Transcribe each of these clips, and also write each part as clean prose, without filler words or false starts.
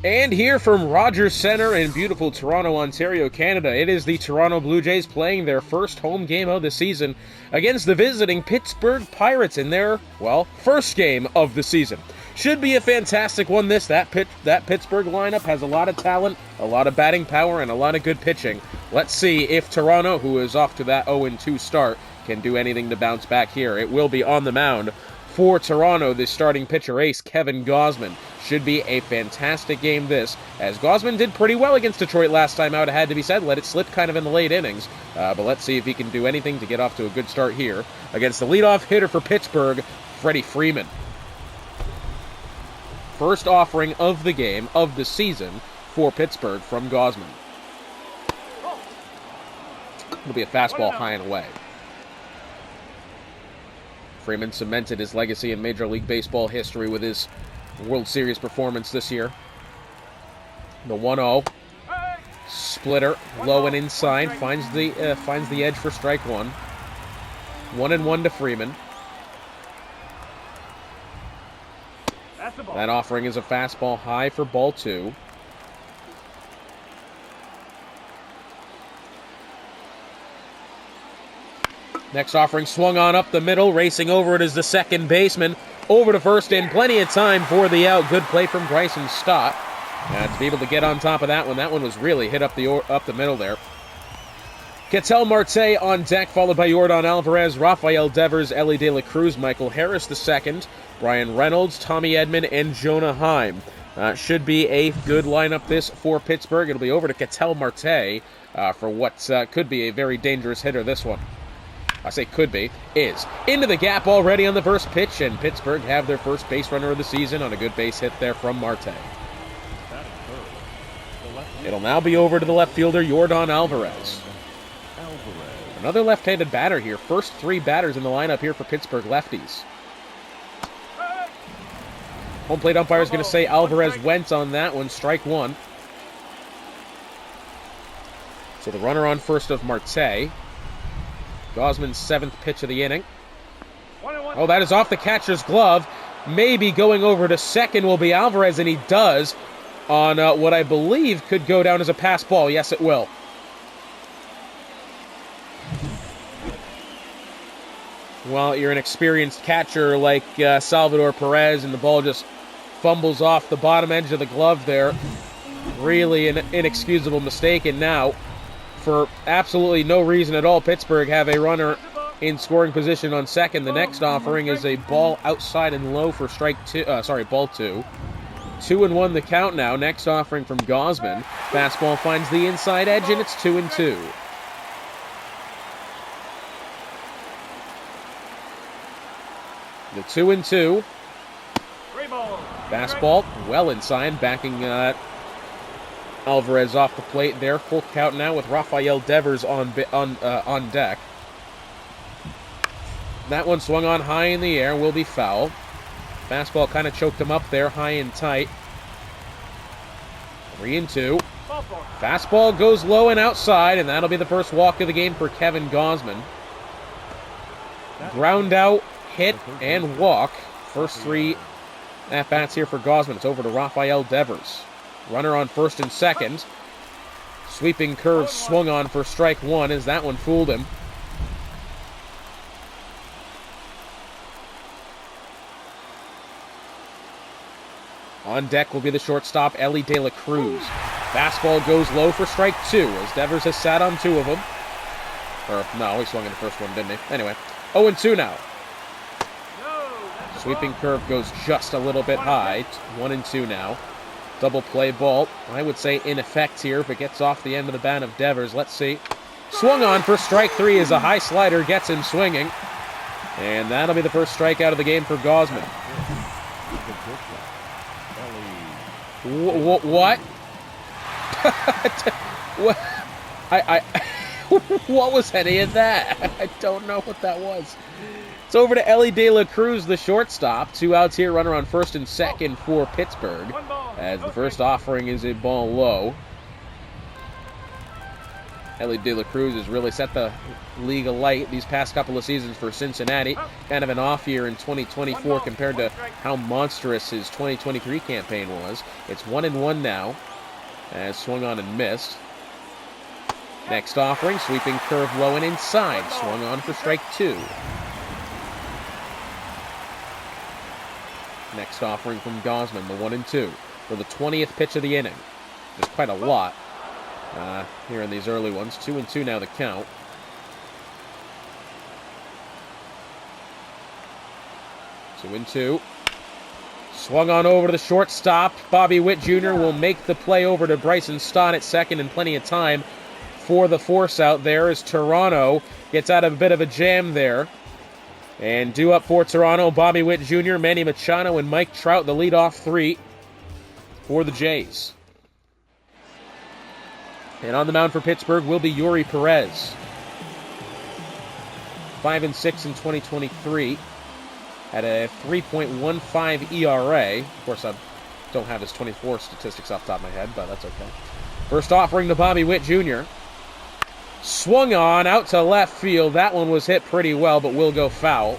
And here from Rogers Centre in beautiful Toronto, Ontario, Canada, it is the Toronto Blue Jays playing their first home game of the season against the visiting Pittsburgh Pirates in their, well, first game of the season. Should be a fantastic one, this. That Pittsburgh lineup has a lot of talent, a lot of batting power, and a lot of good pitching. Let's see if Toronto, who is off to that 0-2 start, can do anything to bounce back here. It will be on the mound for Toronto, the starting pitcher ace, Kevin Gausman. Should be a fantastic game this, as Gausman did pretty well against Detroit last time out, it had to be said. Let it slip kind of in the late innings, but let's see if he can do anything to get off to a good start here against the leadoff hitter for Pittsburgh, Freddie Freeman. First offering of the game, of the season, for Pittsburgh from Gausman. It'll be a fastball high and away. Freeman cemented his legacy in Major League Baseball history with his World Series performance this year. The 1-0. Splitter, low and inside, finds the edge for strike one. 1-1 to Freeman. That offering is a fastball high for ball two. Next offering swung on up the middle. Racing over it is the second baseman. Over to first in. Plenty of time for the out. Good play from Bryson Stott. To be able to get on top of that one was really hit up the middle there. Ketel Marte on deck, followed by Yordan Alvarez, Rafael Devers, Ellie De La Cruz, Michael Harris II, Brian Reynolds, Tommy Edman, and Jonah Heim. Should be a good lineup this for Pittsburgh. It'll be over to Ketel Marte for what could be a very dangerous hitter this one. I say could be, is. Into the gap already on the first pitch, and Pittsburgh have their first base runner of the season on a good base hit there from Marte. It'll now be over to the left fielder, Yordan Alvarez. Another left-handed batter here. First three batters in the lineup here for Pittsburgh lefties. Home plate umpire is going to say Alvarez went on that one, strike one. So the runner on first of Marte. Gausman's seventh pitch of the inning. Oh, that is off the catcher's glove. Maybe going over to second will be Alvarez, and he does on what I believe could go down as a pass ball. Yes, it will. Well, you're an experienced catcher like Salvador Perez, and the ball just fumbles off the bottom edge of the glove there. Really an inexcusable mistake, and now, for absolutely no reason at all, Pittsburgh have a runner in scoring position on second. The next offering is a ball outside and low for ball two. 2-1 the count now. Next offering from Gausman. Fastball finds the inside edge, and it's 2-2. The 2-2. Fastball well inside, backing Alvarez off the plate there. Full count now with Rafael Devers on deck. That one swung on high in the air, will be foul. Fastball kind of choked him up there, high and tight. 3-2. Fastball goes low and outside, and that'll be the first walk of the game for Kevin Gausman. Ground out, hit, and walk. First three at-bats here for Gausman. It's over to Rafael Devers. Runner on first and second. Sweeping curve swung on for strike one, as that one fooled him. On deck will be the shortstop, Ellie De La Cruz. Fastball goes low for strike two, as Devers has sat on two of them. Or, no, he swung in the first one, didn't he? Anyway, 0-2 now. Sweeping curve goes just a little bit high. 1-2 now. Double play ball, I would say in effect here, but gets off the end of the bat of Devers. Let's see. Swung on for strike three as a high slider gets him swinging. And that'll be the first strikeout of the game for Gausman. What? What? What was any of that? I don't know what that was. It's over to Ellie De La Cruz, the shortstop. 2 outs here, runner on first and second for Pittsburgh, as the first offering is a ball low. Ellie De La Cruz has really set the league alight these past couple of seasons for Cincinnati. Kind of an off year in 2024 compared to how monstrous his 2023 campaign was. It's 1-1 now, as swung on and missed. Next offering, sweeping curve low and inside. Swung on for strike 2. Next offering from Gosman, the 1-2 for the 20th pitch of the inning. There's quite a lot here in these early ones. 2-2 now the count. Two and two. Swung on over to the shortstop. Bobby Witt Jr. will make the play over to Bryson Stott at second, and plenty of time for the force out there as Toronto gets out of a bit of a jam there. And due up for Toronto, Bobby Witt Jr., Manny Machado, and Mike Trout, the leadoff 3 for the Jays. And on the mound for Pittsburgh will be Yuri Perez. 5-6 in 2023. Had a 3.15 ERA. Of course, I don't have his 24 statistics off the top of my head, but that's okay. First offering to Bobby Witt Jr. Swung on out to left field. That one was hit pretty well, but will go foul.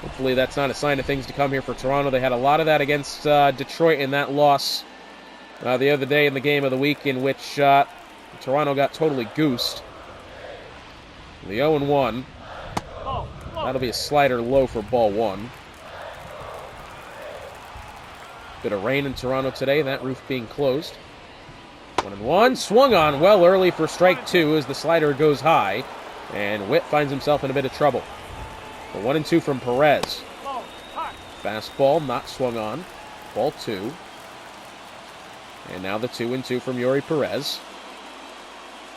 Hopefully that's not a sign of things to come here for Toronto. They had a lot of that against Detroit in that loss the other day in the game of the week, in which Toronto got totally goosed. The 0-1. That'll be a slider low for ball 1. Bit of rain in Toronto today, that roof being closed. 1-1. Swung on well early for strike 2 as the slider goes high, and Witt finds himself in a bit of trouble. The 1-2 from Perez. Fastball not swung on. Ball 2. And now the 2-2 from Yuri Perez.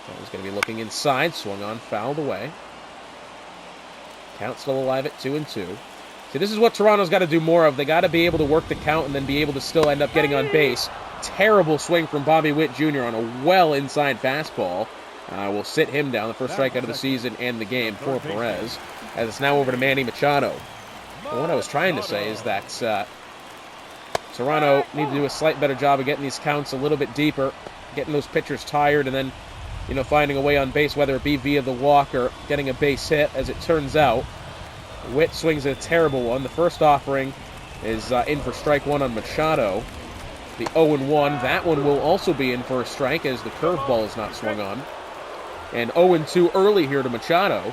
That was going to be looking inside. Swung on, fouled away. Count still alive at 2-2. See, this is what Toronto's got to do more of. They got to be able to work the count and then be able to still end up getting on base. Terrible swing from Bobby Witt Jr. on a well inside fastball. Will sit him down, the first strikeout of the season and the game for Perez. As it's now over to Manny Machado. And what I was trying to say is that Toronto need to do a slight better job of getting these counts a little bit deeper, getting those pitchers tired, and then, finding a way on base, whether it be via the walk or getting a base hit. As it turns out, Witt swings a terrible one. The first offering is in for strike 1 on Machado. The 0-1, that one will also be in for a strike as the curveball is not swung on. And 0-2 early here to Machado.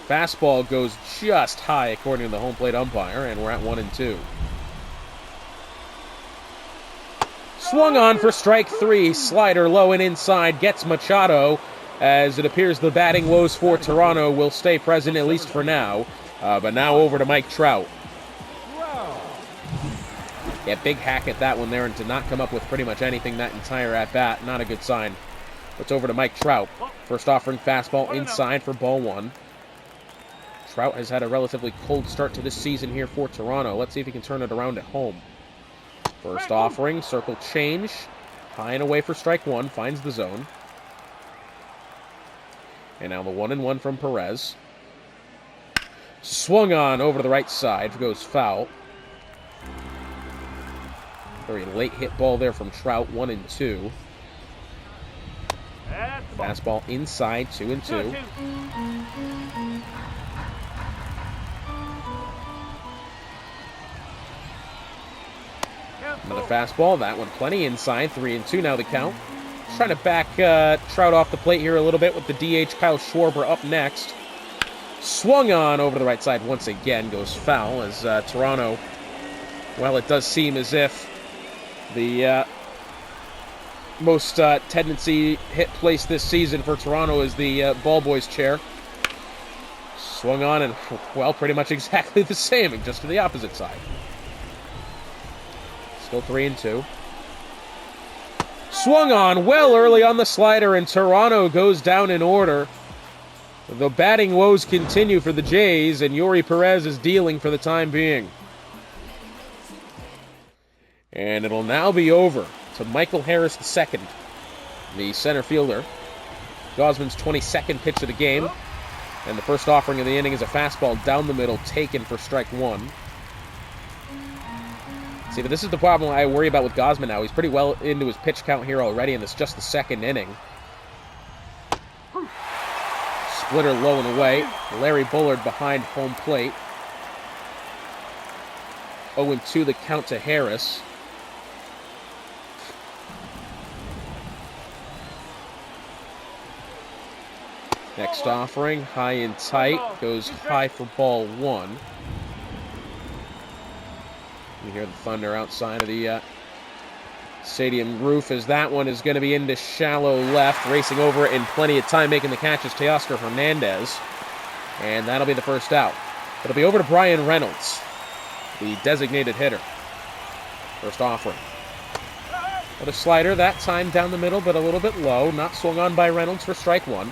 Fastball goes just high according to the home plate umpire, and we're at 1-2. Swung on for strike 3, slider low and inside, gets Machado, as it appears the batting woes for Toronto will stay present, at least for now. But now over to Mike Trout. Yeah, big hack at that one there, and to not come up with pretty much anything that entire at-bat, not a good sign. It's over to Mike Trout. First offering fastball inside for ball 1. Trout has had a relatively cold start to this season here for Toronto. Let's see if he can turn it around at home. First offering, circle change. High and away for strike 1, finds the zone. And now the 1-1 from Perez. Swung on over to the right side, goes foul. Very late hit ball there from Trout, 1-2. Fastball inside, 2-2. Another fastball, that one plenty inside, 3-2 now the count. Just trying to back Trout off the plate here a little bit with the DH Kyle Schwarber up next. Swung on over to the right side once again, goes foul as Toronto, well, it does seem as if the most tendency hit place this season for Toronto is the ball boy's chair. Swung on and, well, pretty much exactly the same, just to the opposite side. Still 3-2. Swung on well early on the slider, and Toronto goes down in order. The batting woes continue for the Jays, and Yuri Perez is dealing for the time being. And it'll now be over to Michael Harris II, the center fielder. Gosman's 22nd pitch of the game. And the first offering of the inning is a fastball down the middle, taken for strike 1. See, but this is the problem I worry about with Gausman now. He's pretty well into his pitch count here already, and it's just the second inning. Splitter low and away. Larry Bullard behind home plate. 0-2 the count to Harris. Next offering, high and tight. Goes high for ball 1. You hear the thunder outside of the stadium roof as that one is going to be into shallow left. Racing over it in plenty of time, making the catch is Teoscar Hernandez. And that'll be the first out. It'll be over to Brian Reynolds, the designated hitter. First offering. With a slider, that time down the middle, but a little bit low. Not swung on by Reynolds for strike 1.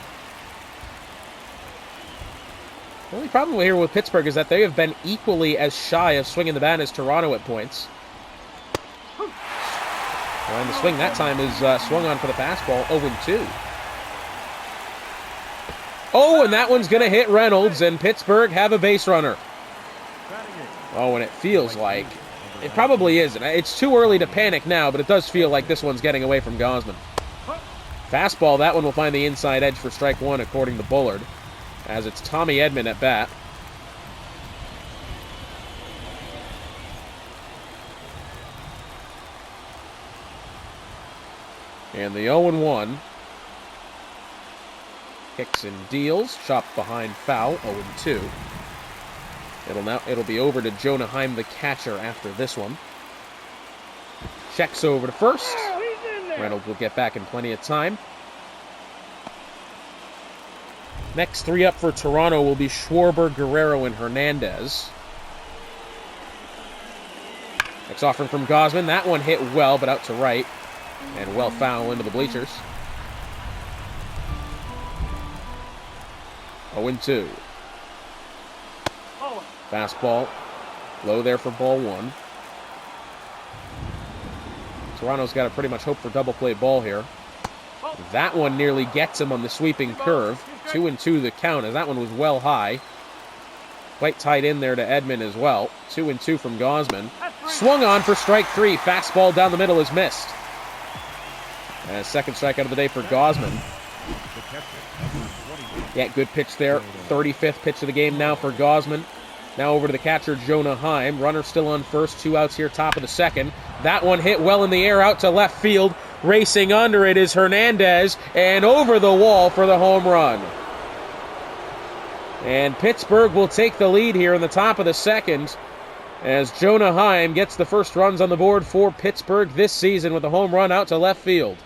The only problem here with Pittsburgh is that they have been equally as shy of swinging the bat as Toronto at points. And the swing that time is swung on for the fastball, 0-2. Oh, and that one's going to hit Reynolds, and Pittsburgh have a base runner. Oh, and it feels like, it probably isn't. It's too early to panic now, but it does feel like this one's getting away from Gausman. Fastball, that one will find the inside edge for strike 1, according to Bullard, as it's Tommy Edman at bat. And the 0-1. Kicks and deals, chopped behind foul, 0-2. It'll be over to Jonah Heim, the catcher, after this one. Checks over to first. Reynolds will get back in plenty of time. Next 3 up for Toronto will be Schwarber, Guerrero, and Hernandez. Next offering from Gausman. That one hit well, but out to right. And well foul into the bleachers. 0-2. Fastball. Low there for ball 1. Toronto's got to pretty much hope for double play ball here. That one nearly gets him on the sweeping curve. 2-2 the count, as that one was well high. Quite tight in there to Edman as well. 2-2 from Gausman. Swung on for strike 3. Fastball down the middle is missed. And second strikeout of the day for Gausman. Yeah, good pitch there. 35th pitch of the game now for Gausman. Now over to the catcher, Jonah Heim. Runner still on first. 2 outs here, top of the second. That one hit well in the air out to left field. Racing under it is Hernandez, and over the wall for the home run. And Pittsburgh will take the lead here in the top of the second as Jonah Heim gets the first runs on the board for Pittsburgh this season with a home run out to left field.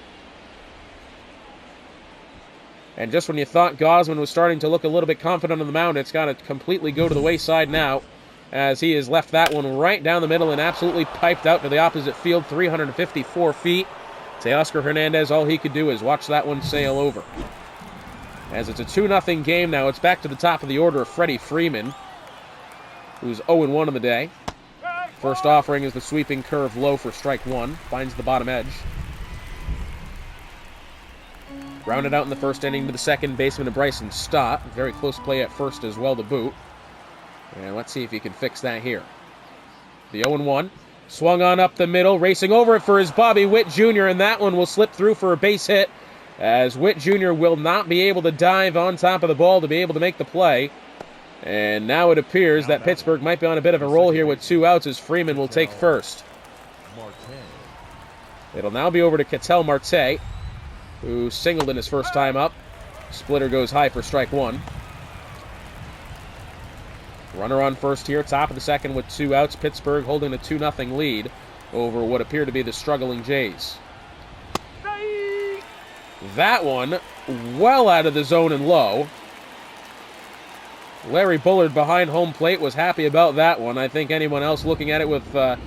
And just when you thought Gausman was starting to look a little bit confident on the mound, it's got to completely go to the wayside now, as he has left that one right down the middle and absolutely piped out to the opposite field, 354 feet. Teoscar Hernandez, all he could do is watch that one sail over. As it's a 2-0 game now, it's back to the top of the order of Freddie Freeman, who's 0-1 on the day. First offering is the sweeping curve low for strike 1. Finds the bottom edge. Grounded out in the first inning to the second baseman of Bryson Stott. Very close play at first as well to boot. And let's see if he can fix that here. The 0-1. Swung on up the middle. Racing over it for his Bobby Witt Jr. And that one will slip through for a base hit, as Witt Jr. will not be able to dive on top of the ball to be able to make the play. And now it appears that Pittsburgh might be on a bit of a roll here with 2 outs, as Freeman will take first. It'll now be over to Ketel Marte, who singled in his first time up. Splitter goes high for strike 1. Runner on first here, top of the second with 2 outs. Pittsburgh holding a 2-0 lead over what appear to be the struggling Jays. That one well out of the zone and low. Larry Bullard behind home plate was happy about that one. I think anyone else looking at it with that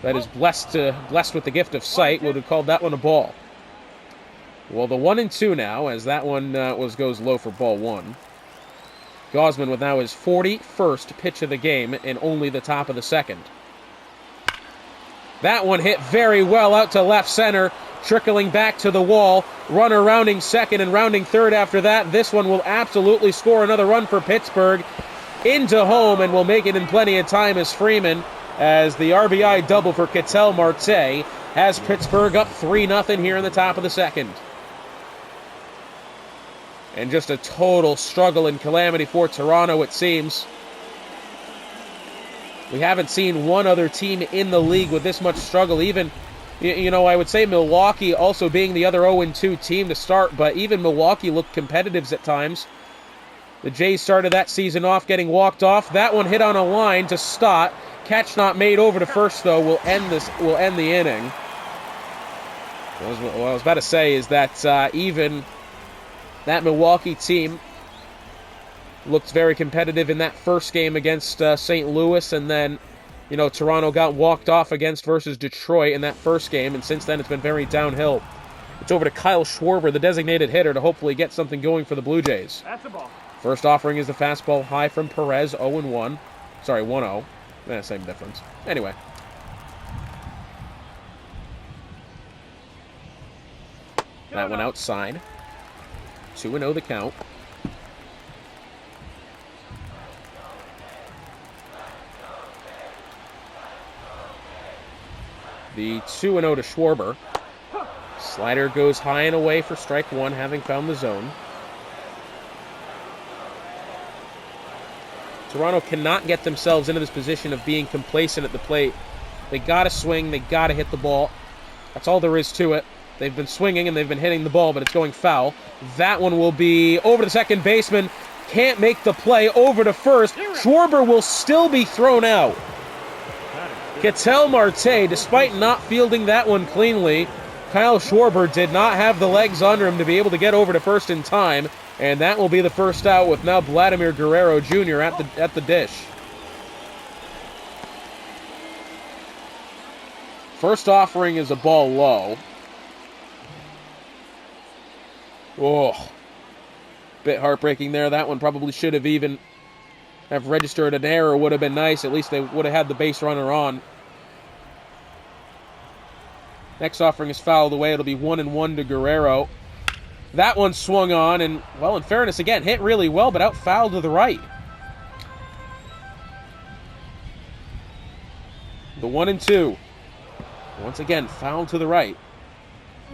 is blessed with the gift of sight would have called that one a ball. Well, the 1-2 now, as that one goes low for ball 1. Gausman with now his 41st pitch of the game in only the top of the second. That one hit very well out to left center, trickling back to the wall. Runner rounding second and rounding third after that. This one will absolutely score another run for Pittsburgh into home, and will make it in plenty of time as Freeman as the RBI double for Ketel Marte has Pittsburgh up 3-0 here in the top of the second. And just a total struggle and calamity for Toronto, it seems. We haven't seen one other team in the league with this much struggle. Even, I would say Milwaukee also being the other 0-2 team to start, but even Milwaukee looked competitive at times. The Jays started that season off getting walked off. That one hit on a line to Stott. Catch not made over to first, though, will end the inning. What I was about to say is that even that Milwaukee team looked very competitive in that first game against St. Louis, and then, Toronto got walked off against versus Detroit in that first game, and since then it's been very downhill. It's over to Kyle Schwarber, the designated hitter, to hopefully get something going for the Blue Jays. That's a ball. First offering is the fastball high from Perez, 0-1. Sorry, 1-0. Same difference. Anyway. That one outside. 2-0 the count. The 2-0 to Schwarber. Slider goes high and away for strike one, having found the zone. Toronto cannot get themselves into this position of being complacent at the plate. They gotta swing, they gotta hit the ball. That's all there is to it. They've been swinging and they've been hitting the ball, but it's going foul. That one will be over to the second baseman. Can't make the play. Over to first. Schwarber will still be thrown out. Ketel Marte, despite not fielding that one cleanly, Kyle Schwarber did not have the legs under him to be able to get over to first in time, and that will be the first out with now Vladimir Guerrero Jr. at the dish. First offering is a ball low. Oh, bit heartbreaking there. That one probably should have even have registered an error. Would have been nice. At least they would have had the base runner on. Next offering is fouled away. It'll be 1-1 to Guerrero. That one swung on, and, well, in fairness, again, hit really well, but out fouled to the right. The 1-2. Once again, fouled to the right.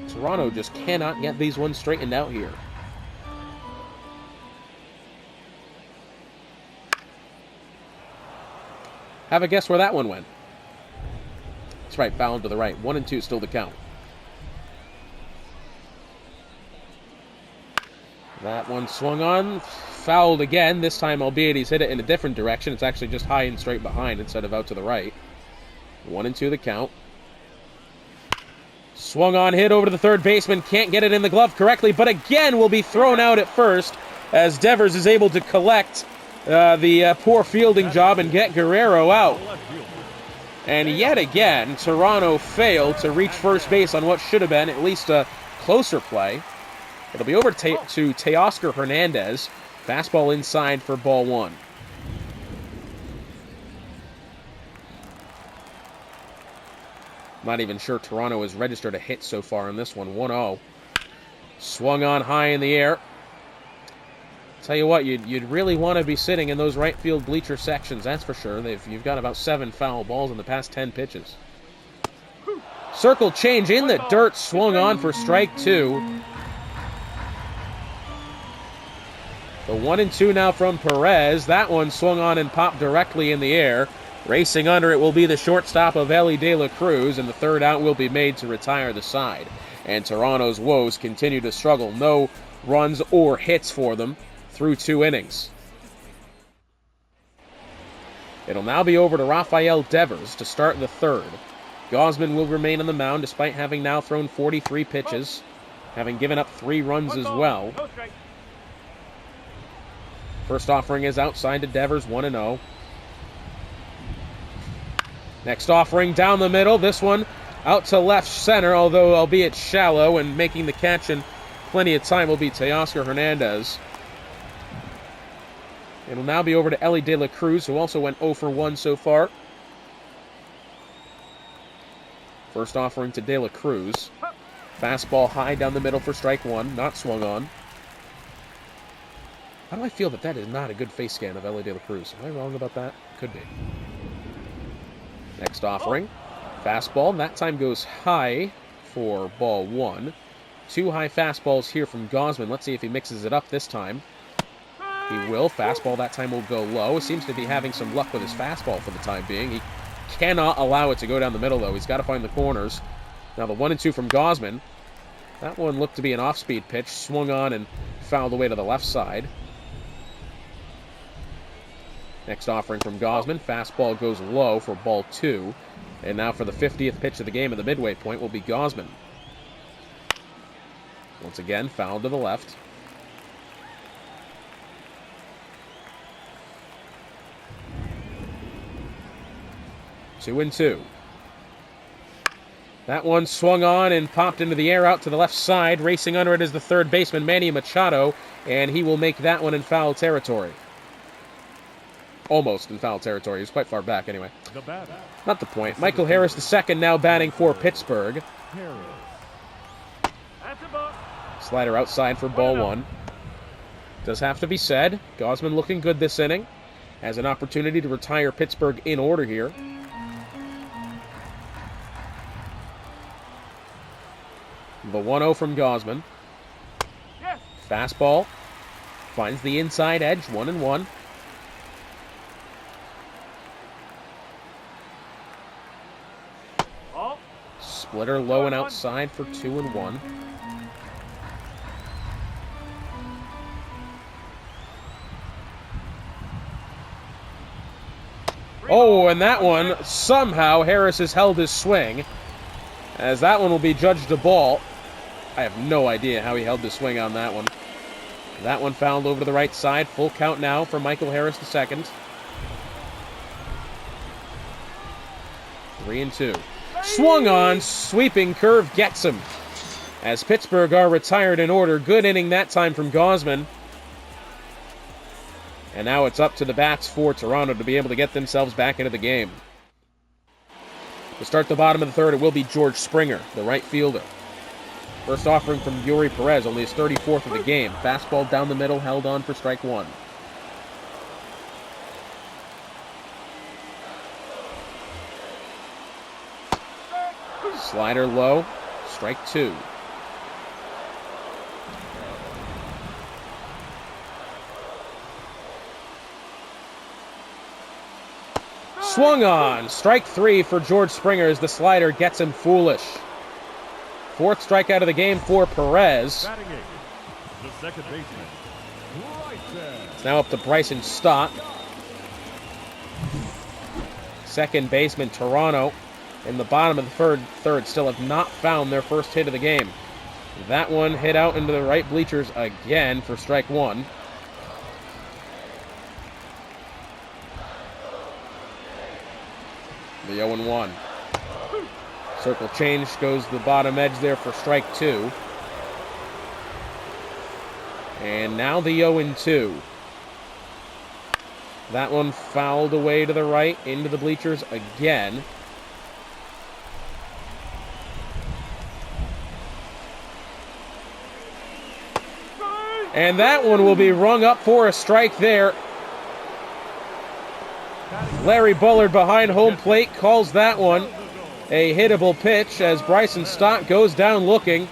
Toronto just cannot get these ones straightened out here. Have a guess where that one went. That's right, fouled to the right. 1-2 still the count. That one swung on, fouled again. This time, albeit he's hit it in a different direction. It's actually just high and straight behind instead of out to the right. 1-2 the count. Swung on, hit over to the third baseman. Can't get it in the glove correctly, but again will be thrown out at first as Devers is able to collect the poor fielding job and get Guerrero out. And yet again, Toronto failed to reach first base on what should have been at least a closer play. It'll be over to Teoscar Hernandez. Fastball inside for ball one. Not even sure Toronto has registered a hit so far in this one. 1-0. Swung on high in the air. Tell you what, you'd really want to be sitting in those right field bleacher sections, that's for sure. You've got about 7 foul balls in the past 10 pitches. Circle change in the dirt, swung on for strike two. The 1-2 now from Perez. That one swung on and popped directly in the air. Racing under it will be the shortstop of Ellie De La Cruz, and the third out will be made to retire the side. And Toronto's woes continue to struggle. No runs or hits for them through 2 innings. It'll now be over to Rafael Devers to start the third. Gausman will remain on the mound despite having now thrown 43 pitches, having given up 3 runs as well. First offering is outside to Devers, 1-0. Next offering down the middle. This one out to left center, although albeit shallow, and making the catch in plenty of time will be Teoscar Hernandez. It'll now be over to Ellie De La Cruz, who also went 0 for 1 so far. First offering to De La Cruz. Fastball high down the middle for strike one, not swung on. How do I feel that is not a good face scan of Ellie De La Cruz? Am I wrong about that? Could be. Next offering. Fastball. That time goes high for ball 1. 2 high fastballs here from Gausman. Let's see if he mixes it up this time. He will. Fastball that time will go low. Seems to be having some luck with his fastball for the time being. He cannot allow it to go down the middle, though. He's got to find the corners. Now the 1-2 from Gausman. That one looked to be an off-speed pitch. Swung on and fouled away to the left side. Next offering from Gausman. Fastball goes low for ball 2. And now for the 50th pitch of the game at the midway point will be Gausman. Once again, foul to the left. Two and two. That one swung on and popped into the air out to the left side. Racing under it is the third baseman, Manny Machado, and he will make that one in foul territory. Almost in foul territory. He was quite far back anyway. Not the point. Michael Harris, the second, now batting for Pittsburgh. Slider outside for ball 1. Does have to be said, Gausman looking good this inning. Has an opportunity to retire Pittsburgh in order here. The 1-0 from Gausman. Fastball. Finds the inside edge, 1-1. Splitter low and outside for 2-1. Oh, and that one, somehow Harris has held his swing, as that one will be judged a ball. I have no idea how he held the swing on that one. That one fouled over to the right side. Full count now for Michael Harris the second. 3-2. Swung on, sweeping curve gets him. As Pittsburgh are retired in order. Good inning that time from Gausman. And now it's up to the bats for Toronto to be able to get themselves back into the game. To start the bottom of the third, it will be George Springer, the right fielder. First offering from Yuri Perez, only his 34th of the game. Fastball down the middle, held on for strike 1. Slider low, strike 2. Swung on, strike 3 for George Springer as the slider gets him foolish. 4th strikeout of the game for Perez. It's now up to Bryson Stott. Second baseman, Toronto. In the bottom of the third still have not found their first hit of the game. That one hit out into the right bleachers again for strike 1. The 0-1. Circle change goes the bottom edge there for strike 2. And now the 0-2. That one fouled away to the right into the bleachers again. And that one will be rung up for a strike there. Larry Bullard behind home plate calls that one a hittable pitch as Bryson Stott goes down looking.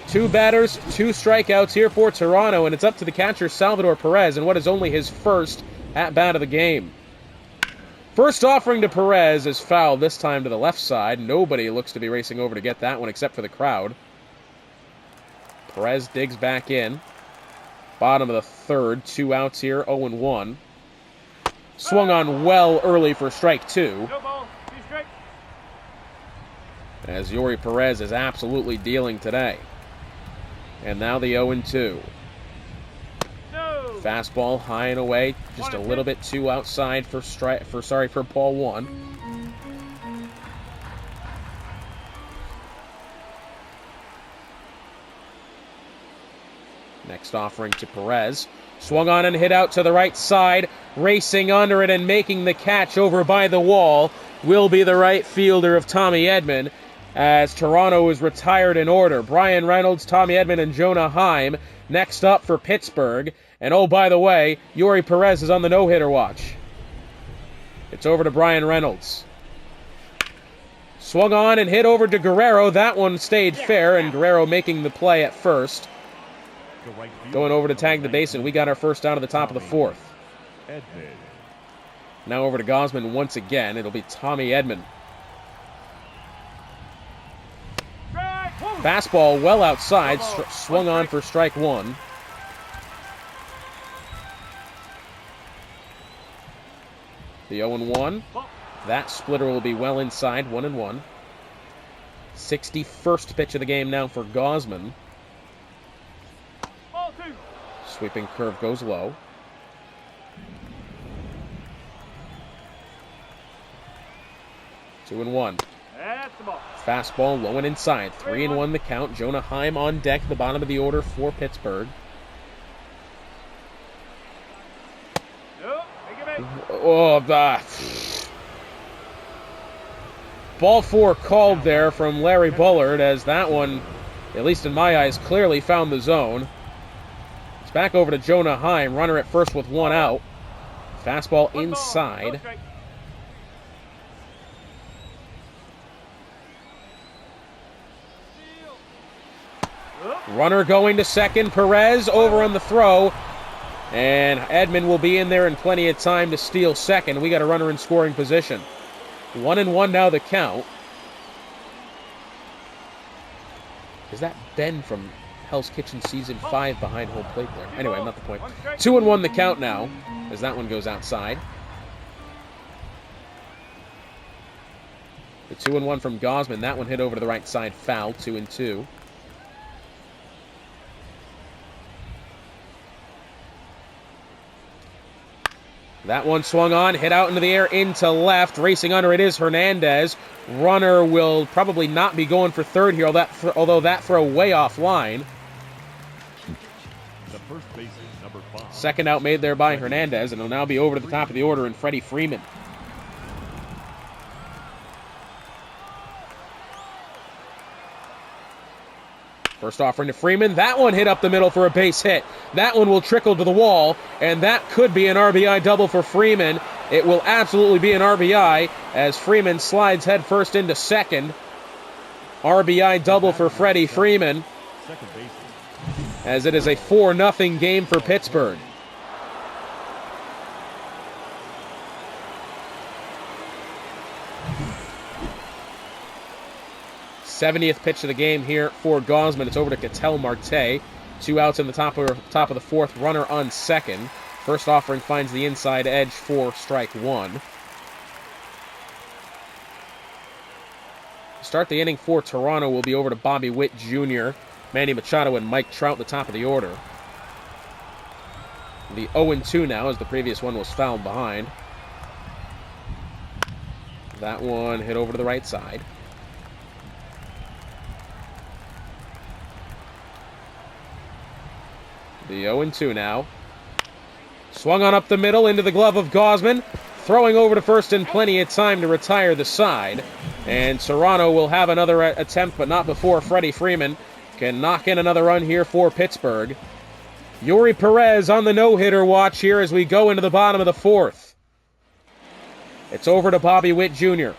2 batters, 2 strikeouts here for Toronto, and it's up to the catcher Salvador Perez in what is only his first at-bat of the game. First offering to Perez is fouled, this time to the left side. Nobody looks to be racing over to get that one except for the crowd. Perez digs back in. Bottom of the third, 2 outs here, 0-1. Swung on well early for strike 2. As Yuri Perez is absolutely dealing today. And now the 0-2. Fastball high and away, just a little bit too outside for ball 1. Next offering to Perez. Swung on and hit out to the right side. Racing under it and making the catch over by the wall will be the right fielder of Tommy Edman, as Toronto is retired in order. Brian Reynolds, Tommy Edman, and Jonah Heim next up for Pittsburgh. And oh, by the way, Yuri Perez is on the no-hitter watch. It's over to Brian Reynolds. Swung on and hit over to Guerrero. That one stayed fair, and Guerrero making the play at first. Going over to tag the base, and we got our first down at the top of the fourth. Now over to Gausman once again. It'll be Tommy Edman. Fastball well outside, swung on for strike one. The 0-1. That splitter will be well inside, 1-1. 61st pitch of the game now for Gausman. Sweeping curve goes low. Two and one. Fastball low and inside. 3-1 the count. Jonah Heim on deck, the bottom of the order for Pittsburgh. Ball four called there from Larry Bullard, as that one, at least in my eyes, clearly found the zone. It's back over to Jonah Heim, runner at first with one out. Fastball inside. Runner going to second. Perez over on the throw. And Edman will be in there in plenty of time to steal second. We got a runner in scoring position. 1-1 now the count. Is that Ben from Hell's Kitchen Season 5 behind home plate there? Anyway, not the point. 2-1 the count now, as that one goes outside. The 2-1 from Gausman. That one hit over to the right side, foul, 2-2. That one swung on, hit out into the air, into left. Racing under it is Hernandez. Runner will probably not be going for third here, although that throw way offline. The first baseman, number 5. Second out made there by Hernandez, and it'll now be over to the top of the order in Freddie Freeman. First offering to Freeman. That one hit up the middle for a base hit. That one will trickle to the wall, and that could be an RBI double for Freeman. It will absolutely be an RBI as Freeman slides headfirst into second. RBI double for Freddie Freeman, as it is a 4-0 game for Pittsburgh. '70th pitch of the game here for Gausman. It's over to Ketel Marte. 2 outs in the top of the fourth. Runner on second. First offering finds the inside edge for strike one. Start the inning for Toronto will be over to Bobby Witt Jr., Manny Machado, and Mike Trout, the top of the order. The 0-2 now, as the previous one was fouled behind. That one hit over to the right side. The 0-2 now. Swung on up the middle into the glove of Gausman. Throwing over to first in plenty of time to retire the side. And Toronto will have another attempt, but not before Freddie Freeman can knock in another run here for Pittsburgh. Yuri Perez on the no-hitter watch here as we go into the bottom of the fourth. It's over to Bobby Witt Jr.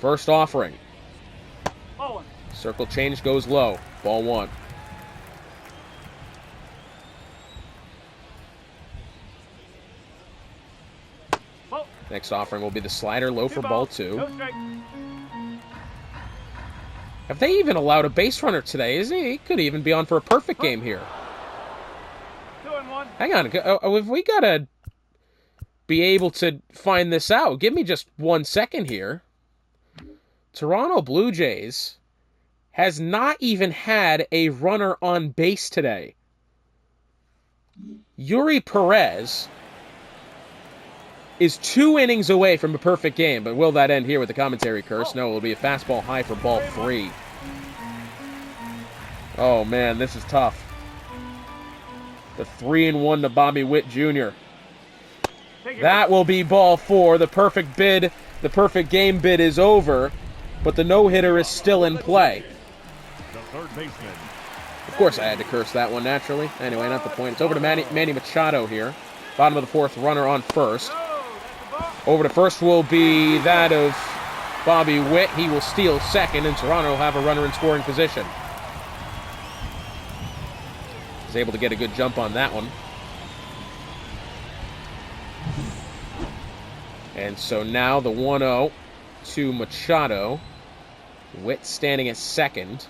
First offering. Circle change goes low. Ball one. Next offering will be the slider, low for ball two. Have they even allowed a base runner today? He could even be on for a perfect game here. 2-1. Hang on. If we got to be able to find this out, give me just 1 second here. Toronto Blue Jays has not even had a runner on base today. Yuri Perez is 2 innings away from a perfect game, but will that end here with the commentary curse? No, it'll be a fastball high for ball 3. Oh man, this is tough. The 3-1 to Bobby Witt Jr. That will be ball 4. The perfect bid, the perfect game bid is over, but the no-hitter is still in play. The third baseman. Of course I had to curse that one naturally. Anyway, not the point. It's over to Manny Machado here. Bottom of the fourth, runner on first. Over to first will be that of Bobby Witt. He will steal second, and Toronto will have a runner in scoring position. He's able to get a good jump on that one. And so now the 1-0 to Machado. Witt standing at second.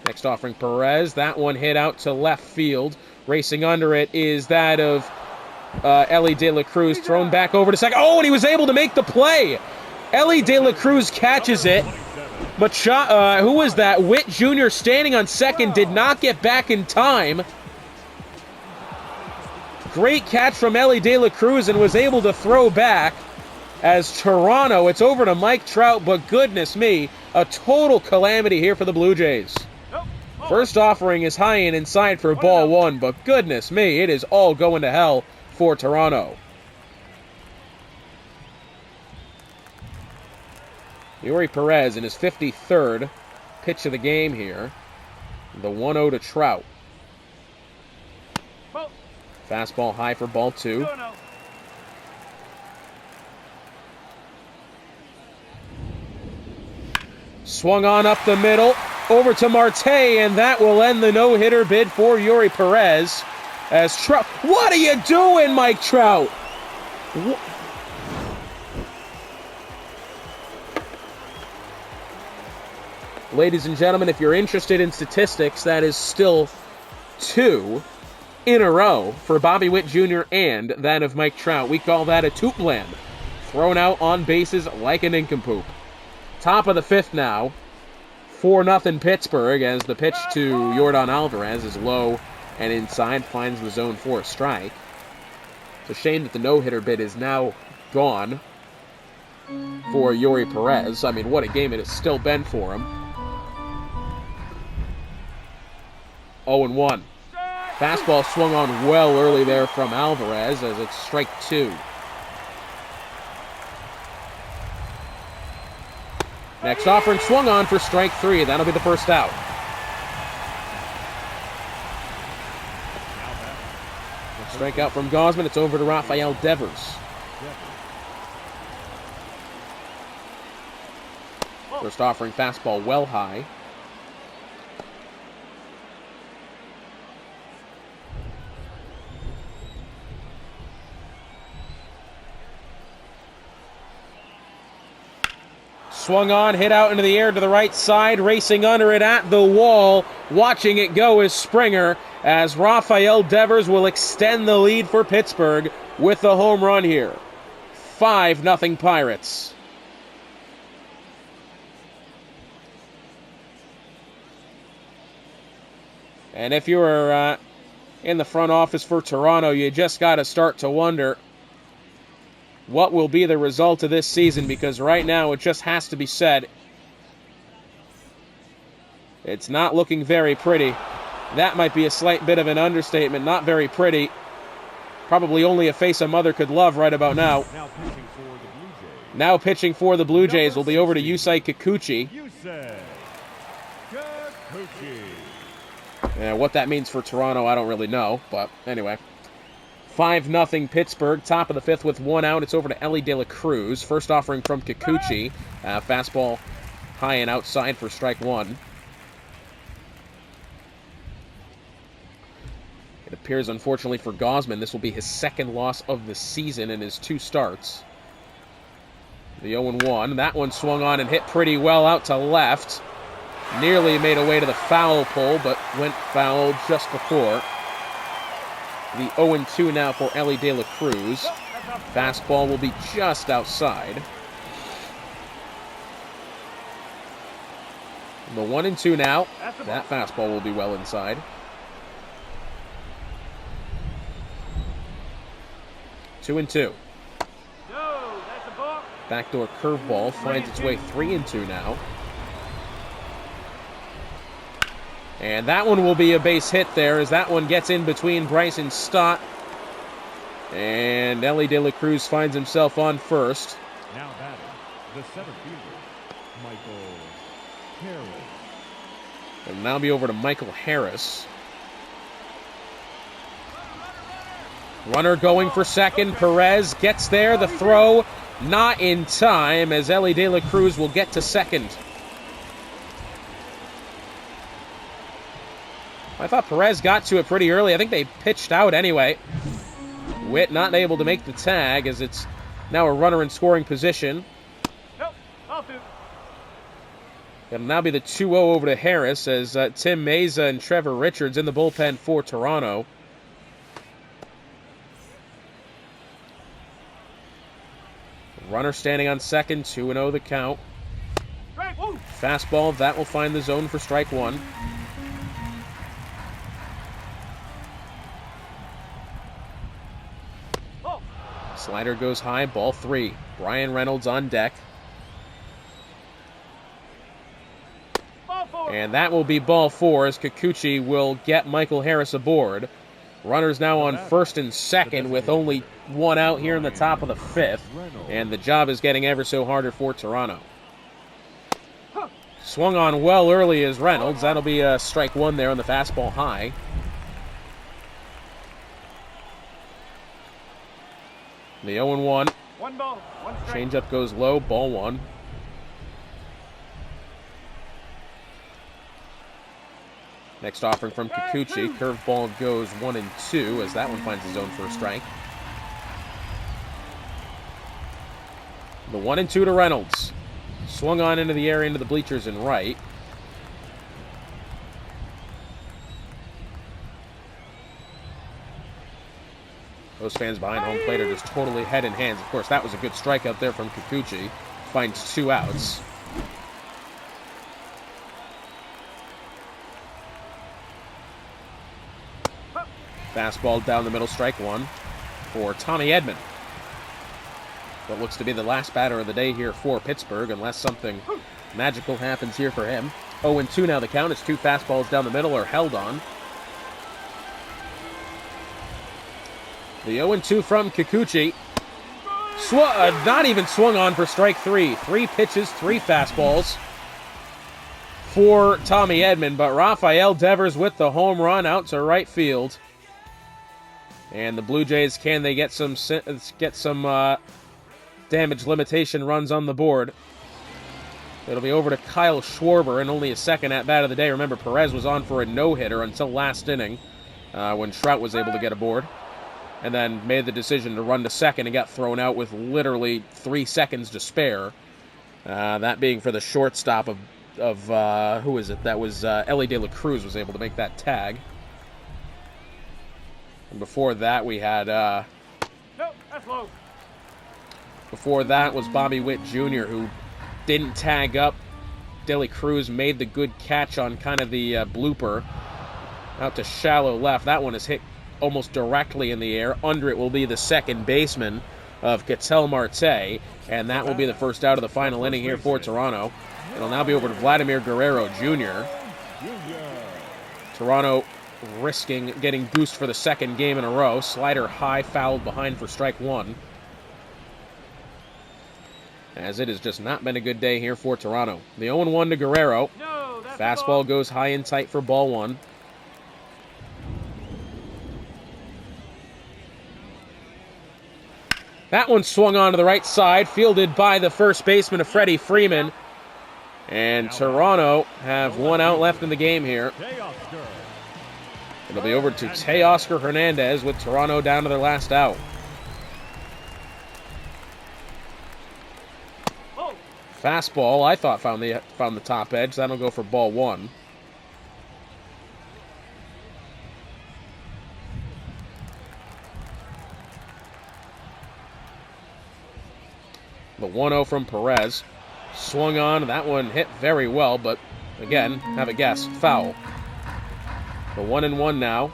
Next offering, Perez. That one hit out to left field. Racing under it is that of Ellie De La Cruz, thrown back over to second. Oh, and he was able to make the play. Ellie De La Cruz catches it. Machado, who was that? Witt Jr. standing on second, did not get back in time. Great catch from Ellie De La Cruz, and was able to throw back. As Toronto, it's over to Mike Trout, but goodness me, a total calamity here for the Blue Jays. First offering is high and inside for ball one, but goodness me, it is all going to hell for Toronto. Yuri Perez in his 53rd pitch of the game here. The 1-0 to Trout. Fastball high for ball two. Swung on up the middle, over to Marte, and that will end the no-hitter bid for Yuri Perez. As Trout, what are you doing, Mike Trout? Ladies and gentlemen, if you're interested in statistics, that is still 2 in a row for Bobby Witt Jr. and that of Mike Trout. We call that a toopland. Thrown out on bases like a nincompoop. Top of the fifth now. 4-0 Pittsburgh as the pitch to Yordan Alvarez is low and inside, finds the zone for a strike. It's a shame that the no-hitter bid is now gone for Yuri Perez. I mean, what a game it has still been for him. 0-1. Fastball swung on well early there from Alvarez as it's strike two. Next offering swung on for strike three. That'll be the first out. Strikeout from Gausman. It's over to Rafael Devers. First offering fastball well high. Swung on, hit out into the air to the right side, racing under it at the wall. Watching it go is Springer, as Rafael Devers will extend the lead for Pittsburgh with the home run here. 5-0 Pirates. And if you were in the front office for Toronto, you just got to start to wonder what will be the result of this season, because right now it just has to be said, it's not looking very pretty. That might be a slight bit of an understatement. Not very pretty. Probably only a face a mother could love right about now. Now pitching for the Blue Jays will be over to Yusei Kikuchi. What that means for Toronto, I don't really know, but anyway. 5-0 Pittsburgh, top of the fifth with 1 out. It's over to Ellie De La Cruz. First offering from Kikuchi. Fastball high and outside for strike one. It appears, unfortunately for Gausman, this will be his second loss of the season in his 2 starts. The 0-1. That one swung on and hit pretty well out to left. Nearly made a way to the foul pole, but went foul just before. The 0-2 now for Ellie De La Cruz. Fastball will be just outside. The 1-2 now. That fastball will be well inside. 2-2. Backdoor curveball finds its way 3-2 now. And that one will be a base hit there, as that one gets in between Bryce and Stott. And Ellie De La Cruz finds himself on first. Now batting, the center fielder, Michael Harris. It'll now be over to Michael Harris. Runner going for second. Perez gets there. The throw not in time as Ellie De La Cruz will get to second. I thought Perez got to it pretty early. I think they pitched out anyway. Witt not able to make the tag as it's now a runner in scoring position. Nope, I'll do. It'll now be the 2-0 over to Harris as Tim Meza and Trevor Richards in the bullpen for Toronto. Runner standing on second, 2-0 the count. Strike, woo. Fastball, that will find the zone for strike one. Oh. Slider goes high, ball 3. Brian Reynolds on deck. Ball 4. And that will be ball 4 as Kikuchi will get Michael Harris aboard. Runners now on first and second with only one out here in the top of the 5th. And the job is getting ever so harder for Toronto. Swung on well early as Reynolds. That'll be a strike one there on the fastball high. The 0-1. 1 ball, 1 strike. Changeup goes low, ball 1. Next offering from Kikuchi. Curveball goes 1-2 as that one finds the zone for a strike. The 1-2 to Reynolds. Swung on into the area, into the bleachers and right. Those fans behind home plate are just totally head in hands. Of course, that was a good strikeout there from Kikuchi. Finds 2 outs. Fastball down the middle, strike one for Tommy Edman. What looks to be the last batter of the day here for Pittsburgh, unless something magical happens here for him. 0-2 now the count as 2 fastballs down the middle are held on. The 0-2 from Kikuchi. Not even swung on for strike 3. 3 pitches, 3 fastballs for Tommy Edman, but Rafael Devers with the home run out to right field. And the Blue Jays, can they get some damage limitation runs on the board? It'll be over to Kyle Schwarber in only a second at bat of the day. Remember, Perez was on for a no-hitter until last inning when Trout was able to get aboard. And then made the decision to run to second and got thrown out with literally 3 seconds to spare. That being for the shortstop of who is it? That was Ellie De La Cruz was able to make that tag. And before that, we had... Nope, that's low. Before that was Bobby Witt Jr., who didn't tag up. De La Cruz made the good catch on kind of the blooper. Out to shallow left. That one is hit almost directly in the air. Under it will be the second baseman of Ketel Marte. And that will be the first out of the final inning here for Toronto. It'll now be over to Vladimir Guerrero Jr. Toronto risking getting goosed for the second game in a row. Slider high, fouled behind for strike 1. As it has just not been a good day here for Toronto. The 0-1 to Guerrero. No, that's Fastball goes high and tight for ball 1. That one swung on to the right side, fielded by the first baseman of Freddie Freeman. And Toronto have 1 out left in the game here. It'll be over to Teoscar Hernandez with Toronto down to their last out. Fastball, I thought found the top edge. That'll go for ball 1. The 1-0 from Perez. Swung on. That one hit very well, but again, have a guess. Foul. The 1-1 now.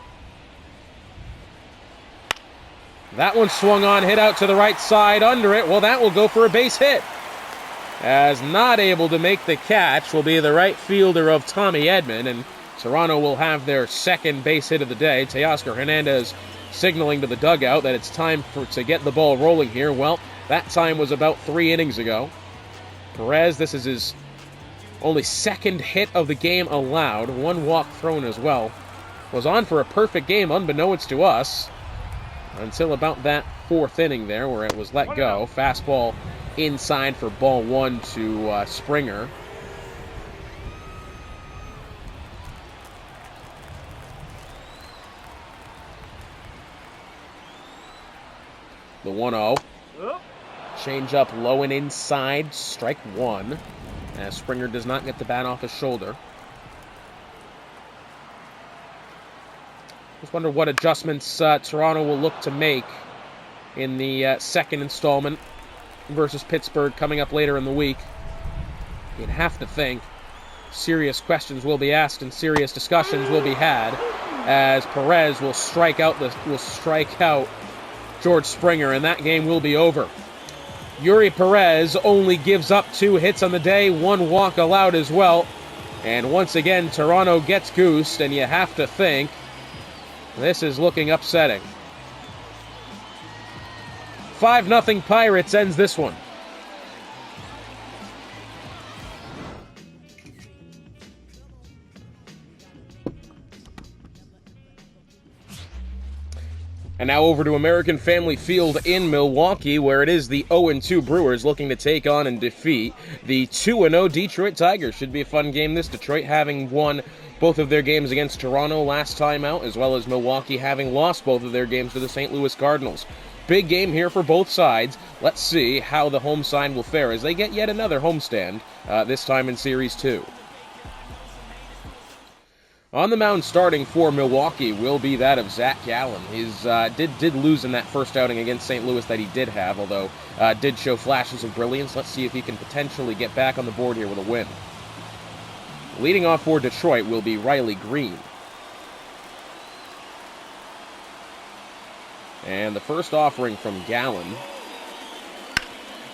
That one swung on, hit out to the right side, under it. Well, that will go for a base hit. As not able to make the catch will be the right fielder of Tommy Edman, and Toronto will have their second base hit of the day. Teoscar Hernandez signaling to the dugout that it's time to get the ball rolling here. Well, that time was about 3 innings ago. Perez, this is his only second hit of the game allowed. 1 walk thrown as well. Was on for a perfect game unbeknownst to us. until about that 4th inning there where it was let go. Fastball inside for ball 1 to Springer. The 1-0. Change up low and inside, strike 1, as Springer does not get the bat off his shoulder. Just wonder what adjustments Toronto will look to make in the second installment versus Pittsburgh coming up later in the week. You'd have to think serious questions will be asked and serious discussions will be had as Perez will strike out George Springer, and that game will be over. Yuri Perez only gives up 2 hits on the day, 1 walk allowed as well. And once again, Toronto gets goosed, and you have to think this is looking upsetting. 5-0 Pirates ends this one. And now over to American Family Field in Milwaukee, where it is the 0-2 Brewers looking to take on and defeat the 2-0 Detroit Tigers. Should be a fun game this, Detroit having won both of their games against Toronto last time out, as well as Milwaukee having lost both of their games to the St. Louis Cardinals. Big game here for both sides. Let's see how the home side will fare as they get yet another homestand, this time in Series 2. On the mound starting for Milwaukee will be that of Zach Gallen. He's did lose in that first outing against St. Louis that he did have, although did show flashes of brilliance. Let's see if he can potentially get back on the board here with a win. Leading off for Detroit will be Riley Green. And the first offering from Gallen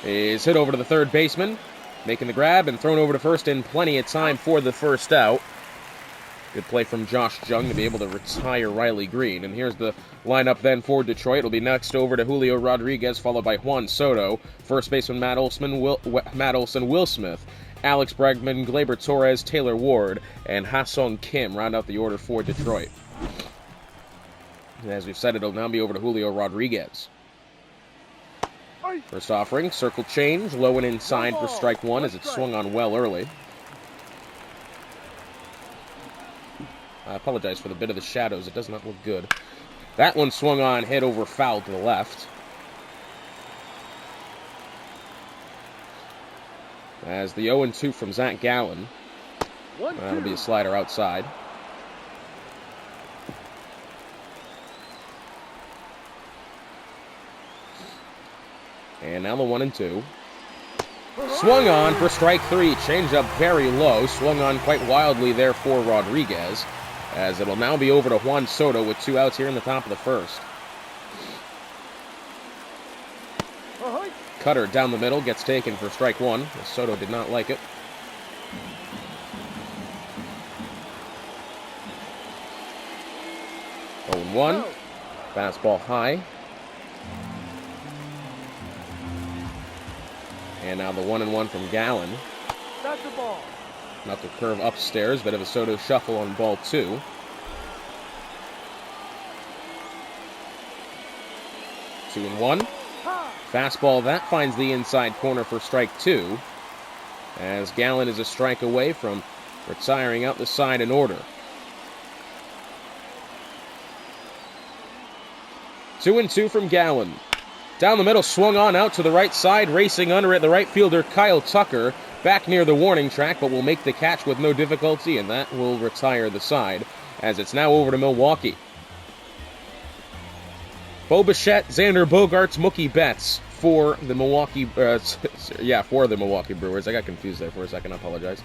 is hit over to the third baseman, making the grab and thrown over to first in plenty of time for the first out. Good play from Josh Jung to be able to retire Riley Green. And here's the lineup then for Detroit. It'll be next over to Julio Rodriguez, followed by Juan Soto. First baseman Matt Olson, Will Smith, Alex Bregman, Gleyber Torres, Taylor Ward, and Ha-Sung Kim round out the order for Detroit. And as we've said, it'll now be over to Julio Rodriguez. First offering, circle change, low and inside for strike 1 as it swung on well early. I apologize for the bit of the shadows. It does not look good. That one swung on, hit over foul to the left. As the 0-2 from Zach Gallen. That'll be a slider outside. And now the 1-2. Swung on for strike 3. Changed up very low. Swung on quite wildly there for Rodriguez. As it'll now be over to Juan Soto with 2 outs here in the top of the first. Cutter down the middle gets taken for strike 1. Soto did not like it. Oh, 1. Fastball high. And now the 1-1 from Gallen. That's the ball. Not the curve upstairs, bit of a Soto shuffle on ball 2. 2-1. Fastball, that finds the inside corner for strike 2. As Gallen is a strike away from retiring out the side in order. 2-2 from Gallen. Down the middle, swung on out to the right side, racing under it, the right fielder Kyle Tucker. Back near the warning track, but will make the catch with no difficulty, and that will retire the side, as it's now over to Milwaukee. Bo Bichette, Xander Bogaerts, Mookie Betts for the Milwaukee, for the Milwaukee Brewers. I got confused there for a second, I apologize.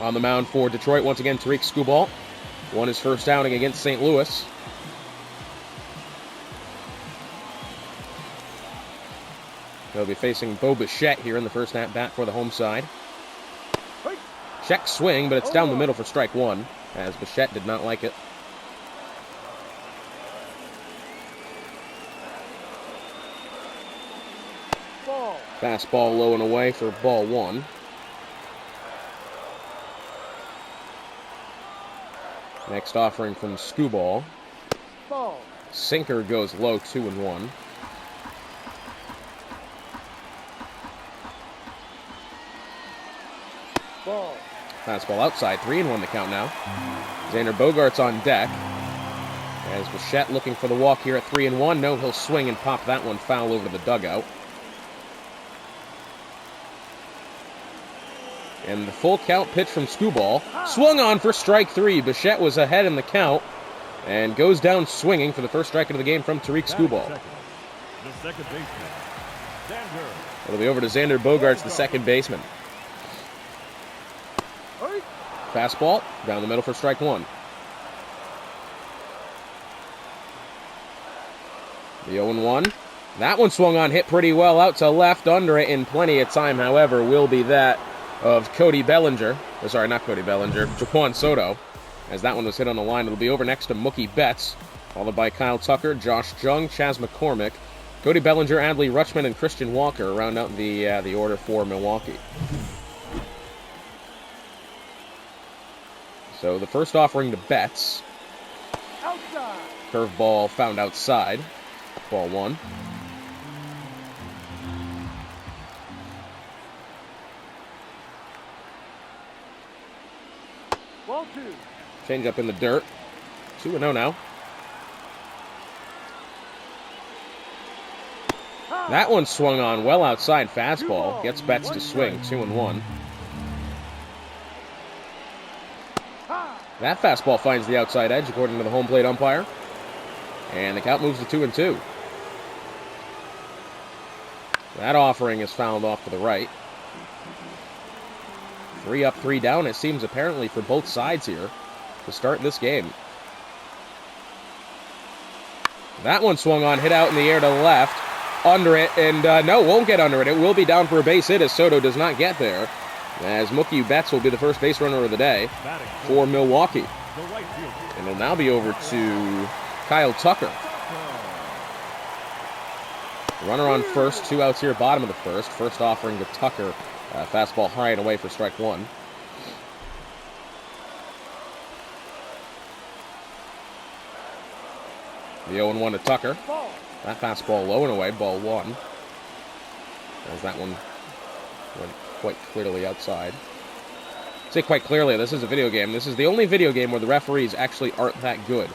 On the mound for Detroit, once again, Tariq Skubal. Won his first outing against St. Louis. They'll be facing Bo Bichette here in the first at-bat for the home side. Check swing, but it's down the middle for strike 1, as Bichette did not like it. Fastball low and away for ball 1. Next offering from Skubal. Ball. Sinker goes low, 2-1. Ball. Fastball outside, 3-1 the count now. Xander Bogaerts on deck. As Bichette looking for the walk here at 3-1. No, he'll swing and pop that one foul over to the dugout. And the full count pitch from Skubal. Swung on for strike 3. Bichette was ahead in the count and goes down swinging for the first strike of the game from Tariq Skubal. The second baseman, Xander. It'll be over to Xander Bogaerts, the second baseman. Fastball down the middle for strike 1. The 0-1. That one swung on, hit pretty well out to left, under it in plenty of time, however, will be that of Cody Bellinger. Oh, sorry, not Cody Bellinger, Jaquan Soto. As that one was hit on the line, it'll be over next to Mookie Betts, followed by Kyle Tucker, Josh Jung, Chas McCormick, Cody Bellinger, Adley Rutschman, and Christian Walker round out the order for Milwaukee. So the first offering to Betts. Outside. Curveball found outside. Ball 1. Ball 2. Change up in the dirt. 2-0 now. That one swung on well outside fastball. Gets Betts to swing. 2-1. That fastball finds the outside edge according to the home plate umpire. And the count moves to 2-2. That offering is fouled off to the right. 3 up, 3 down, it seems apparently for both sides here to start this game. That one swung on, hit out in the air to left, under it, and no, won't get under it. It will be down for a base hit as Soto does not get there, as Mookie Betts will be the first base runner of the day for Milwaukee. And it'll now be over to Kyle Tucker. Runner on first, 2 outs here, bottom of the first. First offering to Tucker. Fastball high and away for strike 1. The 0-1 to Tucker. That fastball low and away, ball 1. As that one went quite clearly outside. I say quite clearly, this is a video game. This is the only video game where the referees actually aren't that good.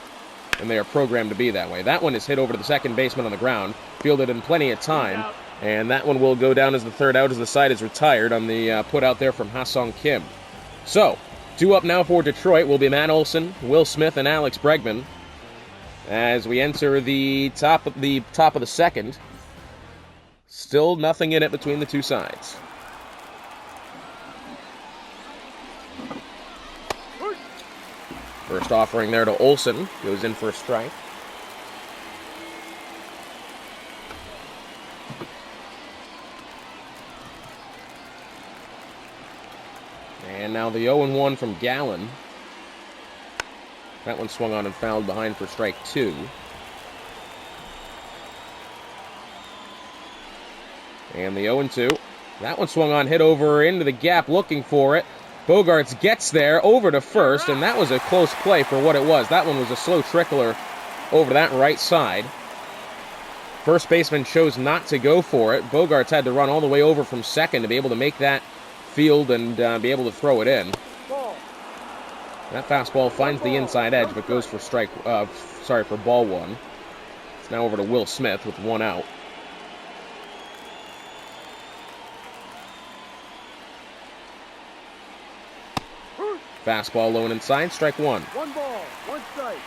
And they are programmed to be that way. That one is hit over to the second baseman on the ground. Fielded in plenty of time. And that one will go down as the third out as the side is retired on the put out there from Ha-Sung Kim. So, 2 up now for Detroit will be Matt Olson, Will Smith, and Alex Bregman. As we enter the top of the second. Still nothing in it between the two sides. First offering there to Olson. Goes in for a strike. And now the 0-1 from Gallen. That one swung on and fouled behind for strike 2. And the 0-2. That one swung on, hit over into the gap, looking for it. Bogaerts gets there, over to first, and that was a close play for what it was. That one was a slow trickler over that right side. First baseman chose not to go for it. Bogaerts had to run all the way over from second to be able to make that field and be able to throw it in. That fastball finds the inside edge, but goes for for ball 1. It's now over to Will Smith with 1 out. Fastball low and inside, strike 1. 1 ball, 1 strike.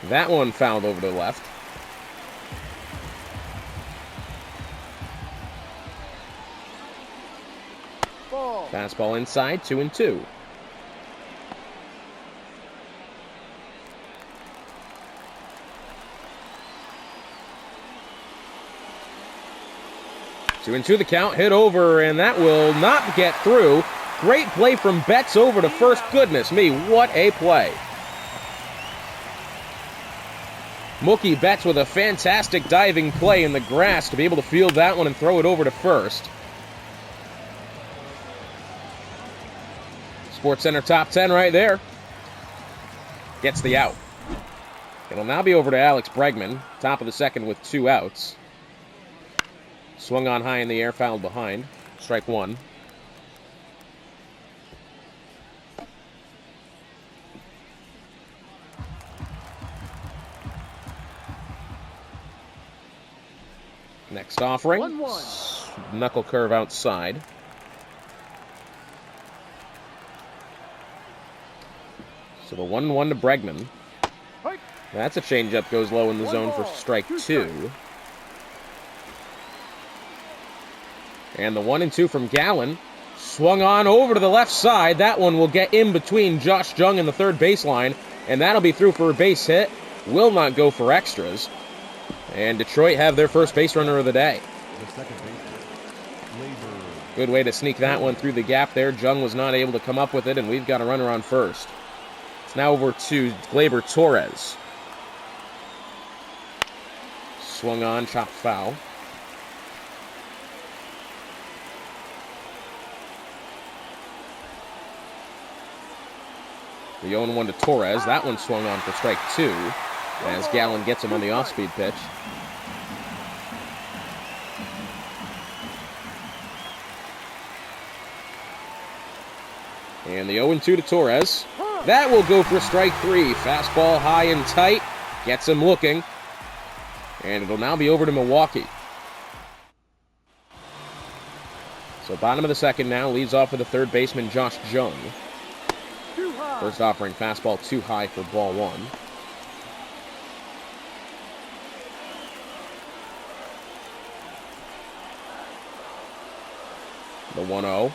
That one fouled over to the left. Ball. Fastball inside, 2-2. Two and 2 the count, hit over, and that will not get through. Great play from Betts over to first. Goodness me, what a play. Mookie Betts with a fantastic diving play in the grass to be able to field that one and throw it over to first. SportsCenter top 10 right there. Gets the out. It'll now be over to Alex Bregman, top of the second with 2 outs. Swung on high in the air, fouled behind. Strike 1. Next offering. 1-1. Knuckle curve outside. So the 1-1 to Bregman. Hike. That's a changeup, goes low in the zone for strike 2. And the 1-2 from Gallen. Swung on over to the left side. That one will get in between Josh Jung and the third baseline. And that'll be through for a base hit. Will not go for extras. And Detroit have their first base runner of the day. The second baseman, Good way to sneak that one through the gap there. Jung was not able to come up with it, and we've got a runner on first. It's now over to Gleyber Torres. Swung on, chopped foul. The 0-1 to Torres. That one swung on for strike 2 as Gallen gets him on the off-speed pitch. And the 0-2 to Torres. That will go for strike 3. Fastball high and tight. Gets him looking. And it'll now be over to Milwaukee. So bottom of the second now. Leads off with the third baseman, Josh Jung. First offering fastball too high for ball 1. The 1-0.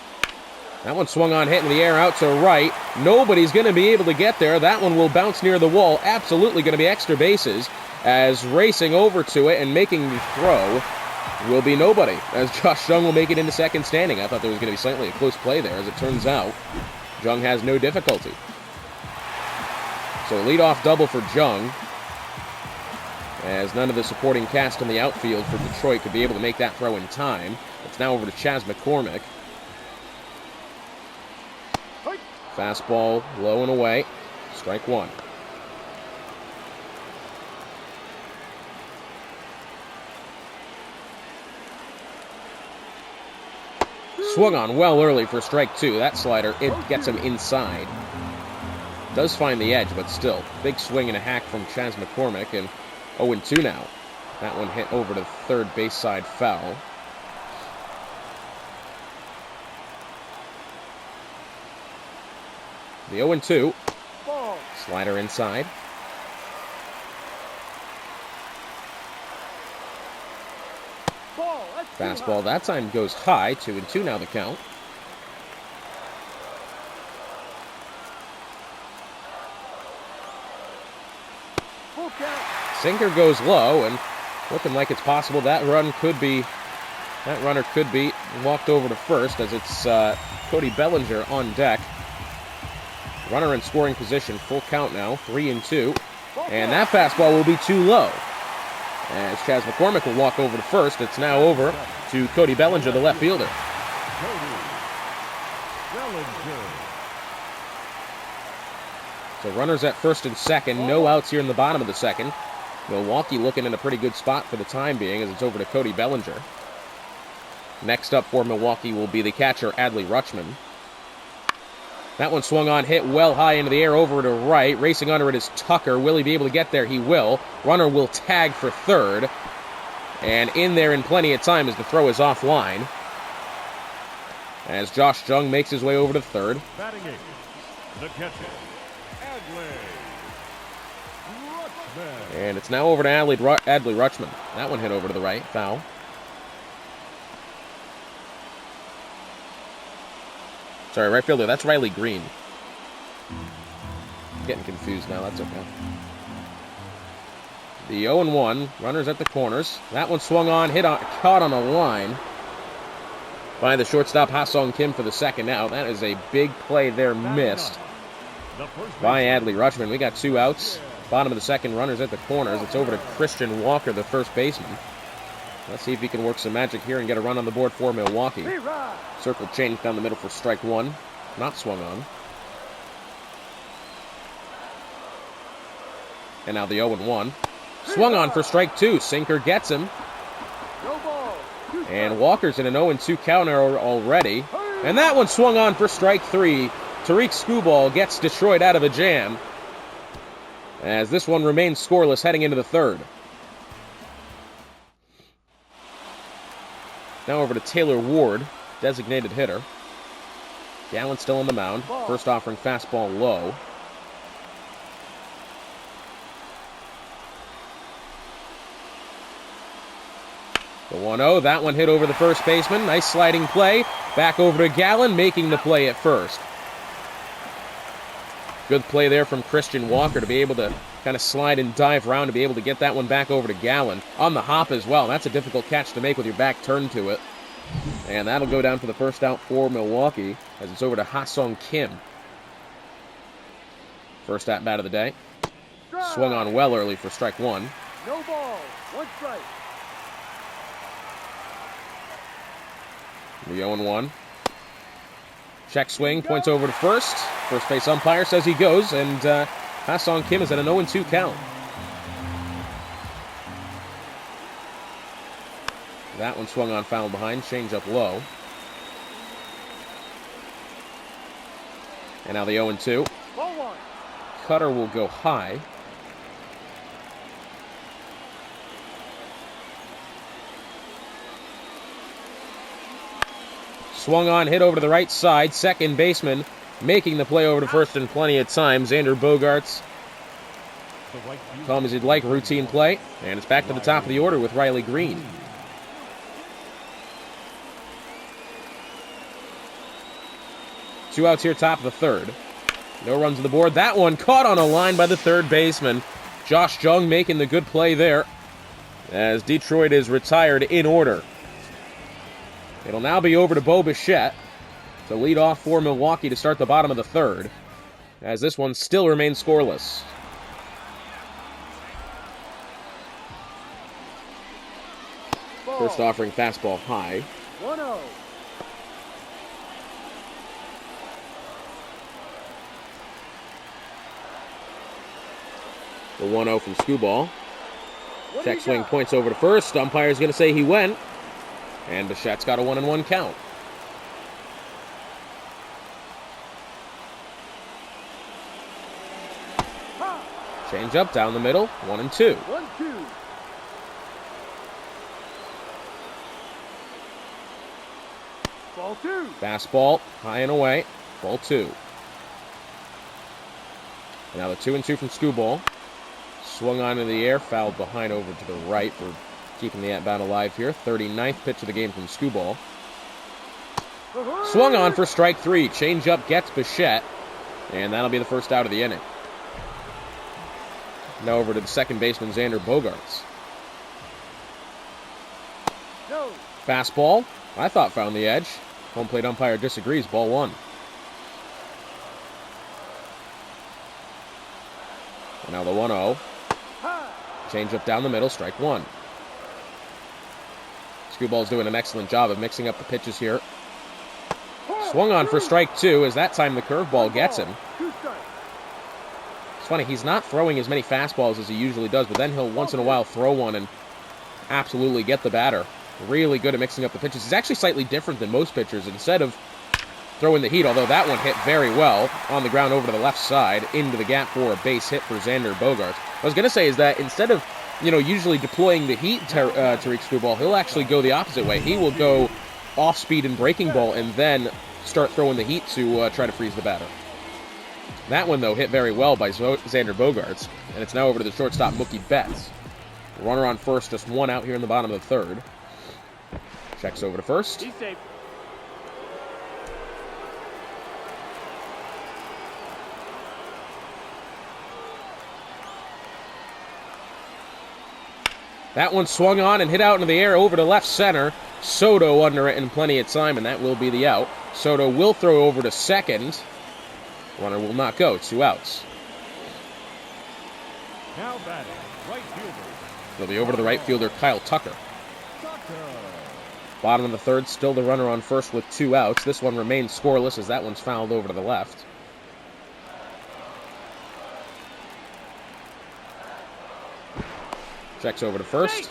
That one swung on, hit in the air out to right. Nobody's going to be able to get there. That one will bounce near the wall. Absolutely going to be extra bases as racing over to it and making the throw will be nobody as Josh Jung will make it into second standing. I thought there was going to be slightly a close play there. As it turns out, Jung has no difficulty. So leadoff double for Jung as none of the supporting cast on the outfield for Detroit could be able to make that throw in time. It's now over to Chas McCormick. Fastball low and away. Strike 1. Swung on well early for strike 2. That slider, it gets him inside. Does find the edge, but still. Big swing and a hack from Chas McCormick, and 0-2 now. That one hit over to the third base side foul. The 0-2. Slider inside. Fastball that time goes high. 2-2 now the count. Sinker goes low, and looking like it's possible that runner could be walked over to first as it's Cody Bellinger on deck. Runner in scoring position, full count now, 3-2. And that fastball will be too low. As Chas McCormick will walk over to first, it's now over to Cody Bellinger, the left fielder. So runners at first and second, no outs here in the bottom of the second. Milwaukee looking in a pretty good spot for the time being as it's over to Cody Bellinger. Next up for Milwaukee will be the catcher, Adley Rutschman. That one swung on, hit well high into the air over to right. Racing under it is Tucker. Will he be able to get there? He will. Runner will tag for third. And in there in plenty of time as the throw is offline. As Josh Jung makes his way over to third. Batting eighth, the catcher, Adley Rutschman. And it's now over to Adley Rutschman. That one hit over to the right. Foul. Sorry, right fielder. That's Riley Green. Getting confused now. That's okay. The 0-1. Runners at the corners. That one swung on, caught on a line by the shortstop Ha-Sung Kim for the second out. That is a big play there, missed by Adley Rutschman. We got 2 outs. Bottom of the second, runners at the corners. It's over to Christian Walker, the first baseman. Let's see if he can work some magic here and get a run on the board for Milwaukee. Circle change down the middle for strike one. Not swung on. And now the 0-1. Swung on for strike two. Sinker gets him. And Walker's in an 0-2 counter already. And that one swung on for strike three. Tariq Skubal gets Detroit out of a jam, as this one remains scoreless heading into the third. Now over to Taylor Ward, designated hitter. Gallen still on the mound. First offering fastball low. The 1-0, that one hit over the first baseman. Nice sliding play. Back over to Gallen, making the play at first. Good play there from Christian Walker to be able to kind of slide and dive around to be able to get that one back over to Gallen. On the hop as well. That's a difficult catch to make with your back turned to it. And that'll go down for the first out for Milwaukee as it's over to Ha-Sung Kim. First at bat of the day. Swung on well early for strike one. No ball, one strike. The 0-1. Check swing, points over to first. First base umpire says he goes, and Ha-Sung Kim is at an 0-2 count. That one swung on foul behind, change up low. And now the 0-2. Cutter will go high. Swung on, hit over to the right side. Second baseman making the play over to first in plenty of time. Xander Bogaerts. Call him as you'd like, routine play. And it's back to the top of the order with Riley Green. Two outs here, top of the third. No runs on the board. That one caught on a line by the third baseman. Josh Jung making the good play there as Detroit is retired in order. It'll now be over to Bo Bichette to lead off for Milwaukee to start the bottom of the third, as this one still remains scoreless. First offering fastball high. 1-0. The 1-0 from Skubal. Check swing, points over to first. Umpire's going to say he went. And Bichette's got a 1-1 count. Change up down the middle, 1-2. 1-2. Ball two. Fastball, high and away, ball two. Now the 2-2 from Skubal. Swung on in the air, fouled behind over to the right for keeping the at-bat alive here. 39th pitch of the game from Skubal. Swung on for strike three. Change up gets Bichette. And that'll be the first out of the inning. Now over to the second baseman, Xander Bogaerts. No. Fastball, I thought found the edge. Home plate umpire disagrees, ball one. And now the 1-0. Change up down the middle, strike one. Skubal's doing an excellent job of mixing up the pitches here. Swung on for strike two, as that time the curveball gets him. It's funny, he's not throwing as many fastballs as he usually does, but then he'll once in a while throw one and absolutely get the batter. Really good at mixing up the pitches. He's actually slightly different than most pitchers. Instead of throwing the heat, although that one hit very well on the ground over to the left side, into the gap for a base hit for Xander Bogaerts. I was going to say is that instead of, usually deploying the heat, Tariq Skubal, he'll actually go the opposite way. He will go off speed and breaking ball and then start throwing the heat to try to freeze the batter. That one, though, hit very well by Xander Bogaerts, and it's now over to the shortstop, Mookie Betts. Runner on first, just one out here in the bottom of the third. Checks over to first. He's safe. That one swung on and hit out into the air over to left center. Soto under it in plenty of time, and that will be the out. Soto will throw over to second. Runner will not go. Two outs. Now batting, right fielder. It'll be over to the right fielder, Kyle Tucker. Bottom of the third, still the runner on first with 2 outs. This one remains scoreless as that one's fouled over to the left. Checks over to first.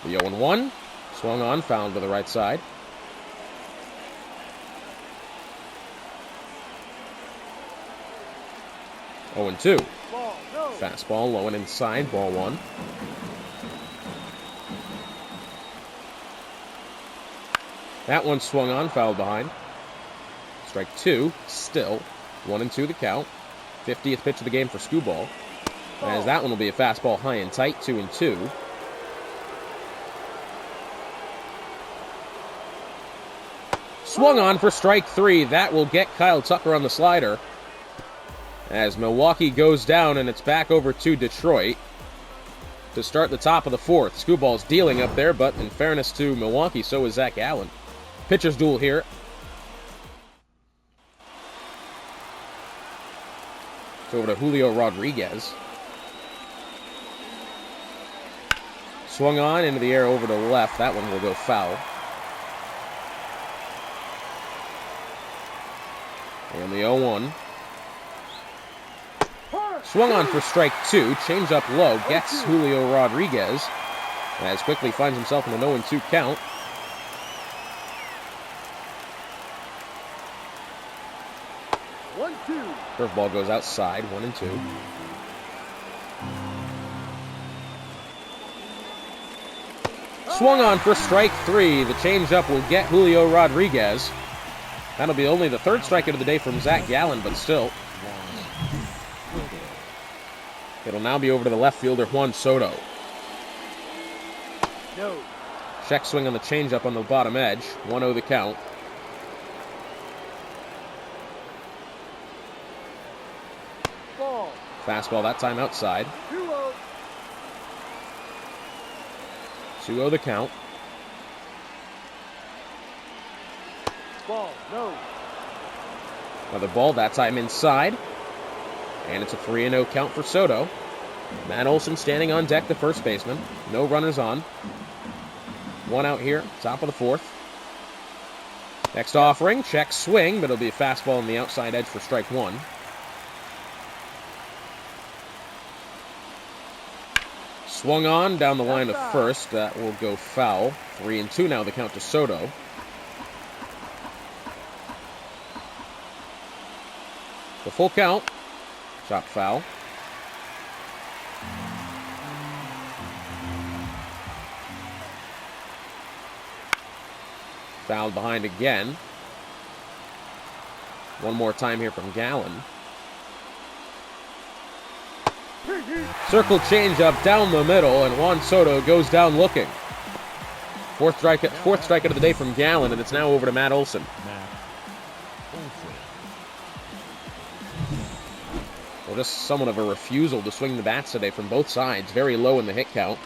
The 0-1. Swung on, fouled to the right side. Oh, 0-2. Ball, no. Fastball low and inside, ball 1. That one swung on, fouled behind. Strike 2, still 1-2 the count. 50th pitch of the game for Skubal. As that one will be a fastball high and tight, 2-2. Swung on for strike 3. That will get Kyle Tucker on the slider. As Milwaukee goes down and it's back over to Detroit to start the top of the 4th. Skubal's dealing up there, but in fairness to Milwaukee, so is Zach Allen. Pitcher's duel here. It's over to Julio Rodriguez. Swung on into the air over to left. That one will go foul. And the 0-1. Swung on for strike 2. Change up low. Gets Julio Rodriguez. As quickly finds himself in an 0-2 count. Curveball goes outside. 1-2. Swung on for strike 3. The changeup will get Julio Rodriguez. That'll be only the 3rd strikeout of the day from Zach Gallen, but still. It'll now be over to the left fielder, Juan Soto. No. Check swing on the changeup on the bottom edge. 1-0 the count. Ball. Fastball that time outside. 2-0. 2-0 the count. Ball, no. Another ball, that time inside. And it's a 3-0 count for Soto. Matt Olson standing on deck, the first baseman. No runners on. 1 out here, top of the 4th. Next offering, check swing, but it'll be a fastball on the outside edge for strike 1. Swung on down the line of first. That will go foul. 3-2 now the count to Soto. The full count. Chop foul. Fouled behind again. One more time here from Gallen. Circle changeup down the middle, and Juan Soto goes down looking. 4th strikeout of the day from Gallen, and it's now over to Matt Olson. Well, just somewhat of a refusal to swing the bats today from both sides. Very low in the hit count.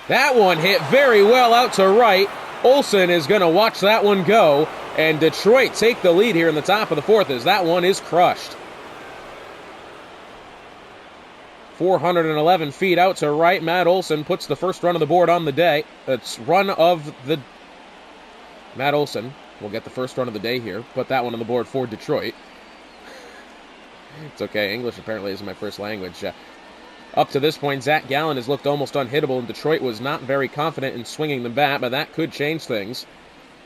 That one hit very well out to right. Olson is going to watch that one go, and Detroit take the lead here in the top of the 4th as that one is crushed. 411 feet out to right. Matt Olson puts the first run of the board on the day. It's run of the... Matt Olson will get the first run of the day here. Put that one on the board for Detroit. It's okay. English apparently isn't my first language. Up to this point, Zach Gallen has looked almost unhittable, and Detroit was not very confident in swinging the bat, but that could change things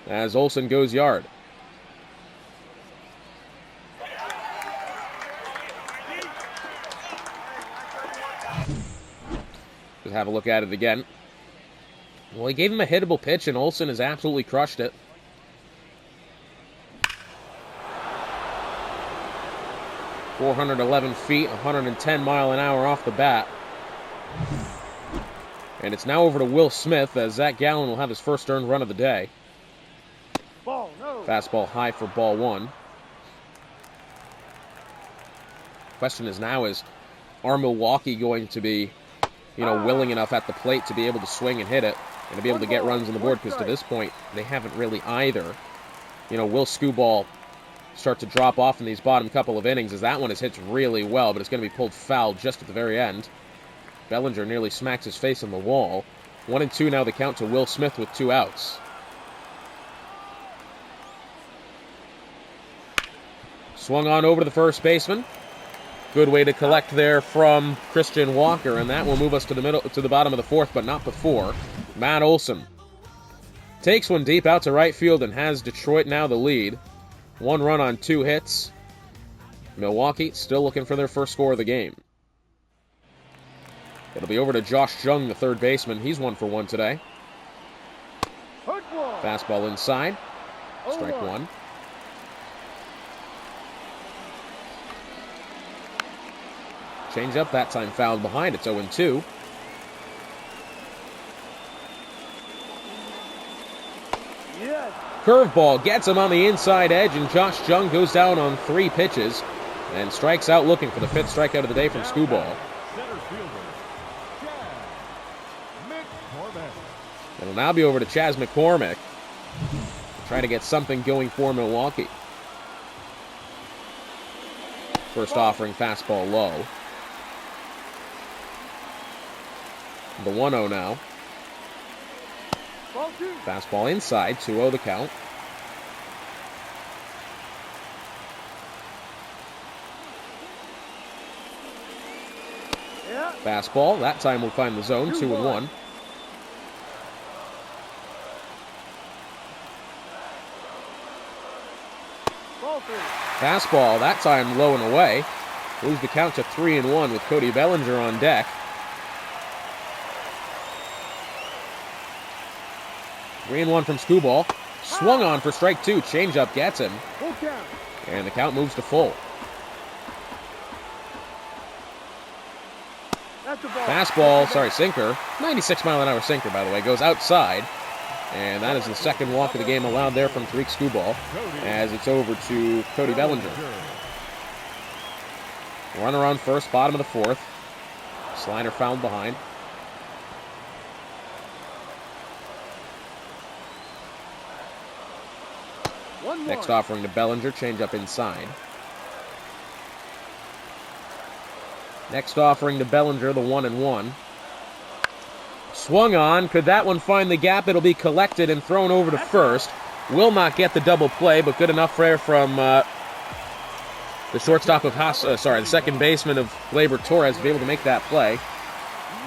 as Olson goes yard. Just have a look at it again. Well, he gave him a hittable pitch, and Olson has absolutely crushed it. .411 feet, 110 mile an hour off the bat. And it's now over to Will Smith as Zach Gallen will have his first earned run of the day. Ball, no. Fastball high for ball 1. Question is now are Milwaukee going to be, willing enough at the plate to be able to swing and hit it? and to be able to get runs on the board, because to this point, they haven't really either. You know, will Skubal start to drop off in these bottom couple of innings, as that one is hit really well, but it's going to be pulled foul just at the very end. Bellinger nearly smacks his face on the wall. 1-2 now the count to Will Smith with 2 outs. Swung on over to the first baseman. Good way to collect there from Christian Walker, and that will move us to the bottom of the 4th, but not before. Matt Olson takes one deep out to right field and has Detroit now the lead. 1 run on 2 hits. Milwaukee still looking for their first score of the game. It'll be over to Josh Jung, the third baseman. He's 1 for 1 today. Fastball inside. Strike 1. Change up, that time fouled behind. It's 0-2. Yes. Curveball gets him on the inside edge, and Josh Jung goes down on 3 pitches and strikes out looking for the 5th strikeout of the day from Skubal. Center fielder, Chaz McCormick. It'll now be over to Chaz McCormick to try to get something going for Milwaukee. First offering, fastball low. The 1-0 now. Fastball inside, 2-0 the count. Yeah. Fastball, that time will find the zone, 2-1. Fastball, that time low and away. Moves the count to 3-1 with Cody Bellinger on deck. 3-1 from Skubal. Swung on for strike 2. Changeup gets him. And the count moves to full. Fastball, sinker. 96-mile-an-hour sinker, by the way. Goes outside. And that is the second walk of the game allowed there from Tariq Skubal, as it's over to Cody Bellinger. Runner on first, bottom of the 4th. Slider fouled behind. Next offering to Bellinger, changeup inside. Next offering to Bellinger, the 1-1. Swung on. Could that one find the gap? It'll be collected and thrown over to first. Will not get the double play, but good enough there from the shortstop of the second baseman of Gleyber Torres to be able to make that play.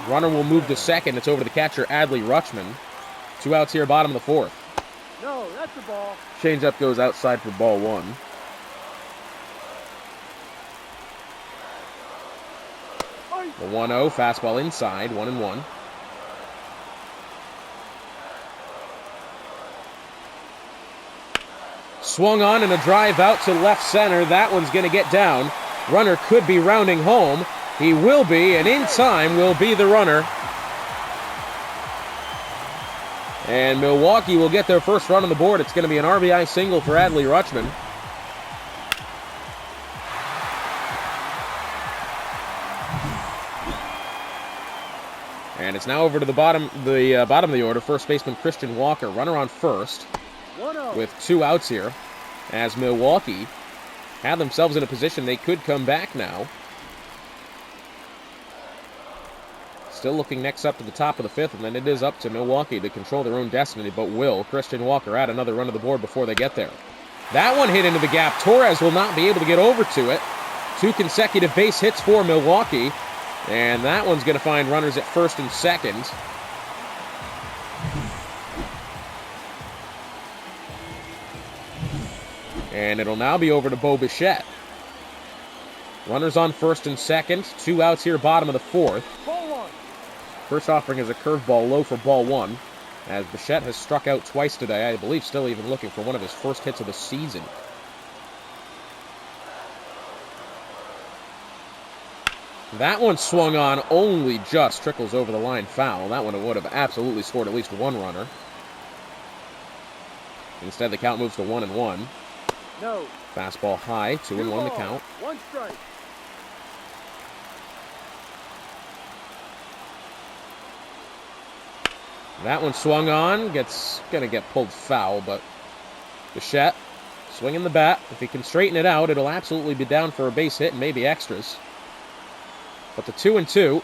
Runner will move to second. It's over to the catcher, Adley Rutschman. 2 outs here, bottom of the 4th. No, that's the ball. Changeup goes outside for ball 1. The 1-0, fastball inside, 1-1. Swung on and a drive out to left center. That one's going to get down. Runner could be rounding home. He will be, and in time will be the runner. And Milwaukee will get their first run on the board. It's going to be an RBI single for Adley Rutschman. And it's now over to the bottom of the order. First baseman Christian Walker, runner on first, with 2 outs here, as Milwaukee have themselves in a position they could come back now. Still looking next up to the top of the 5th, and then it is up to Milwaukee to control their own destiny. But will Christian Walker add another run to the board before they get there? That one hit into the gap. Torres will not be able to get over to it. 2 consecutive base hits for Milwaukee. And that one's going to find runners at first and second. And it'll now be over to Bo Bichette. Runners on first and second. 2 outs here, bottom of the 4th. First offering is a curveball low for ball 1, as Bichette has struck out twice today. I believe still even looking for one of his first hits of the season. That one swung on, only just trickles over the line foul. That one would have absolutely scored at least 1 runner. Instead, the count moves to 1-1. No. Fastball high, 2-1 the count. 1 strike. That one swung on. Gonna get pulled foul, but Bichette swinging the bat. If he can straighten it out, it'll absolutely be down for a base hit and maybe extras. But the 2-2.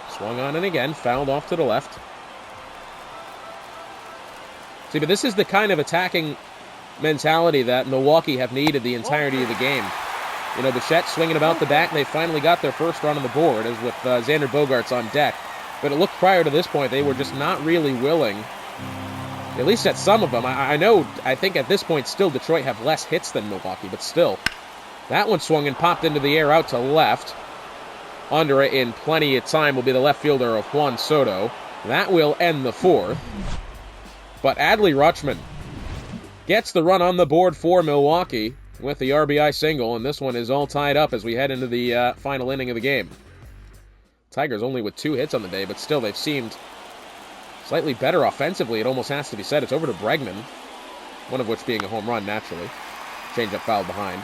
Swung on and again, fouled off to the left. See, but this is the kind of attacking mentality that Milwaukee have needed the entirety of the game. You know, Bichette swinging about the bat. They finally got their first run on the board, as with Xander Bogaerts on deck. But it looked prior to this point they were just not really willing, at least at some of them. I think at this point still Detroit have less hits than Milwaukee, but still. That one swung and popped into the air out to left. Under it in plenty of time will be the left fielder of Juan Soto. That will end the fourth. But Adley Rutschman gets the run on the board for Milwaukee with the RBI single, and this one is all tied up as we head into the final inning of the game. Tigers only with 2 hits on the day, but still they've seemed slightly better offensively. It almost has to be said. It's over to Bregman, one of which being a home run, naturally. Changeup fouled behind.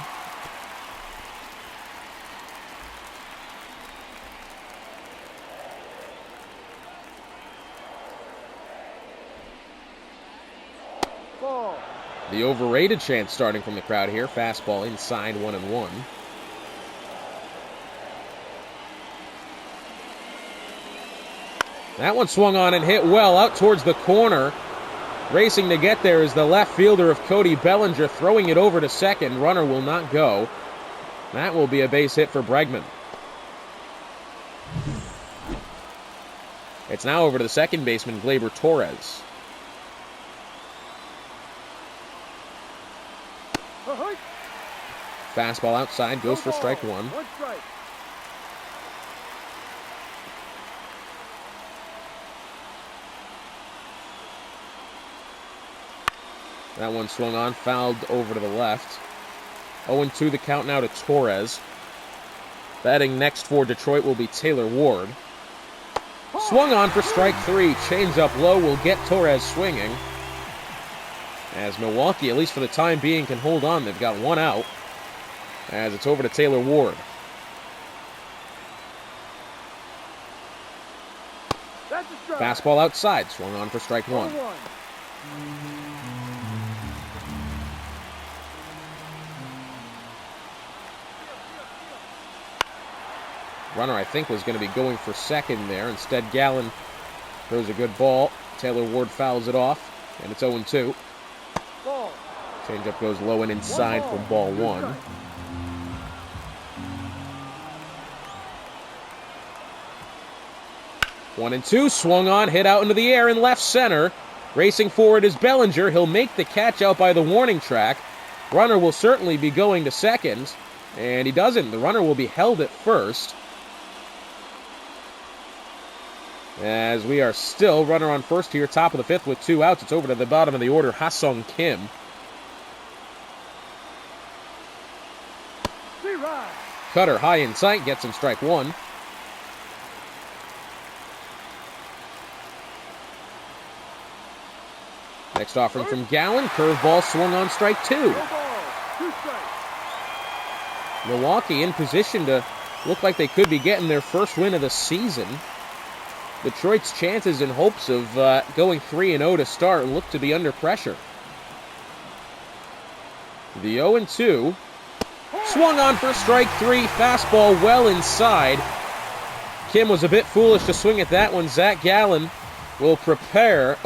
Ball. The overrated chant starting from the crowd here. Fastball inside 1-1. That one swung on and hit well out towards the corner. Racing to get there is the left fielder of Cody Bellinger, throwing it over to second. Runner will not go. That will be a base hit for Bregman. It's now over to the second baseman, Gleyber Torres. Fastball outside, goes for strike one. One strike. That one swung on, fouled over to the left. 0-2 the count now to Torres. Batting next for Detroit will be Taylor Ward. Swung on for strike 3. Change up low will get Torres swinging. As Milwaukee, at least for the time being, can hold on. They've got 1 out. As it's over to Taylor Ward. That's a strike. Fastball outside. Swung on for strike 1. 0-1. Runner, I think, was going to be going for second there. Instead, Gallen throws a good ball. Taylor Ward fouls it off, and it's 0-2. Ball. Changeup goes low and inside for ball 1. One and two, swung on, hit out into the air in left center. Racing forward is Bellinger. He'll make the catch out by the warning track. Runner will certainly be going to second, and he doesn't. The runner will be held at first. As we are still runner on first here, top of the 5th with 2 outs. It's over to the bottom of the order, Ha-Sung Kim. Cutter high in sight, gets him strike 1. Next offering from Gallen, curveball swung on strike 2. Milwaukee in position to look like they could be getting their first win of the season. Detroit's chances and hopes of going 3-0 to start look to be under pressure. The 0-2. Swung on for strike 3. Fastball well inside. Kim was a bit foolish to swing at that one. Zach Gallen will propel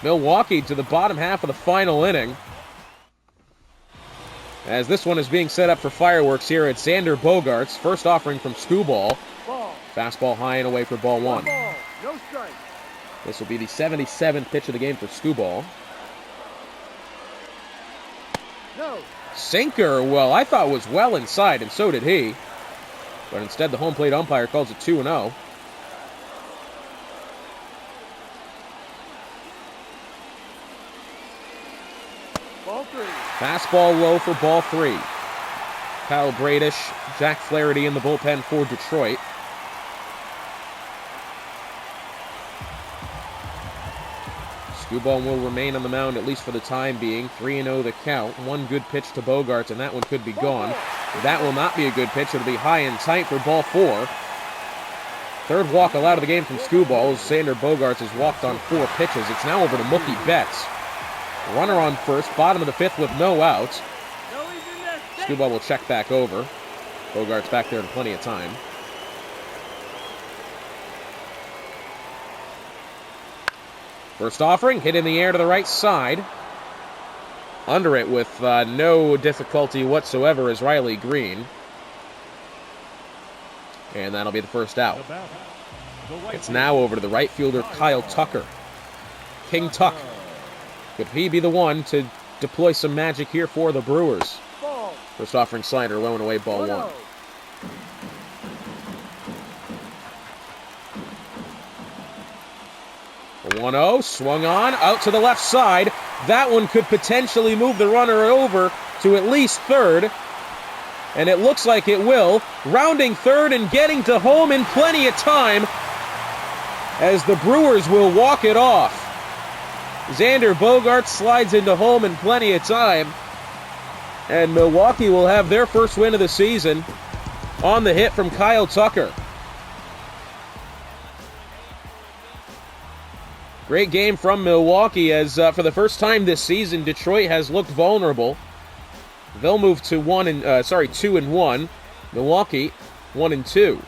Milwaukee to the bottom half of the final inning. As this one is being set up for fireworks here at Xander Bogaerts. First offering from Skubal. Fastball high and away for ball 1. No strike. This will be the 77th pitch of the game for Skubal. No. Sinker, well, I thought was well inside, and so did he. But instead, the home plate umpire calls it 2-0. Ball 3. Fastball low for ball 3. Kyle Bradish, Jack Flaherty in the bullpen for Detroit. Skubal will remain on the mound at least for the time being. 3-0 the count. One good pitch to Bogaerts, and that one could be gone. That will not be a good pitch. It'll be high and tight for ball 4. Third walk allowed of the game from Screwball as Xander Bogaerts has walked on 4 pitches. It's now over to Mookie Betts. Runner on first, bottom of the 5th with no outs. Screwball will check back over. Bogaerts back there in plenty of time. First offering, hit in the air to the right side. Under it with no difficulty whatsoever is Riley Green. And that'll be the first out. It's now over to the right fielder, Kyle Tucker. King Tuck. Could he be the one to deploy some magic here for the Brewers? Ball. First offering slider, low and away, ball 1. 1-0, swung on, out to the left side. That one could potentially move the runner over to at least third. And it looks like it will. Rounding third and getting to home in plenty of time as the Brewers will walk it off. Xander Bogaerts slides into home in plenty of time. And Milwaukee will have their first win of the season on the hit from Kyle Tucker. Great game from Milwaukee as for the first time this season, Detroit has looked vulnerable. They'll move to 2-1. Milwaukee 1-2.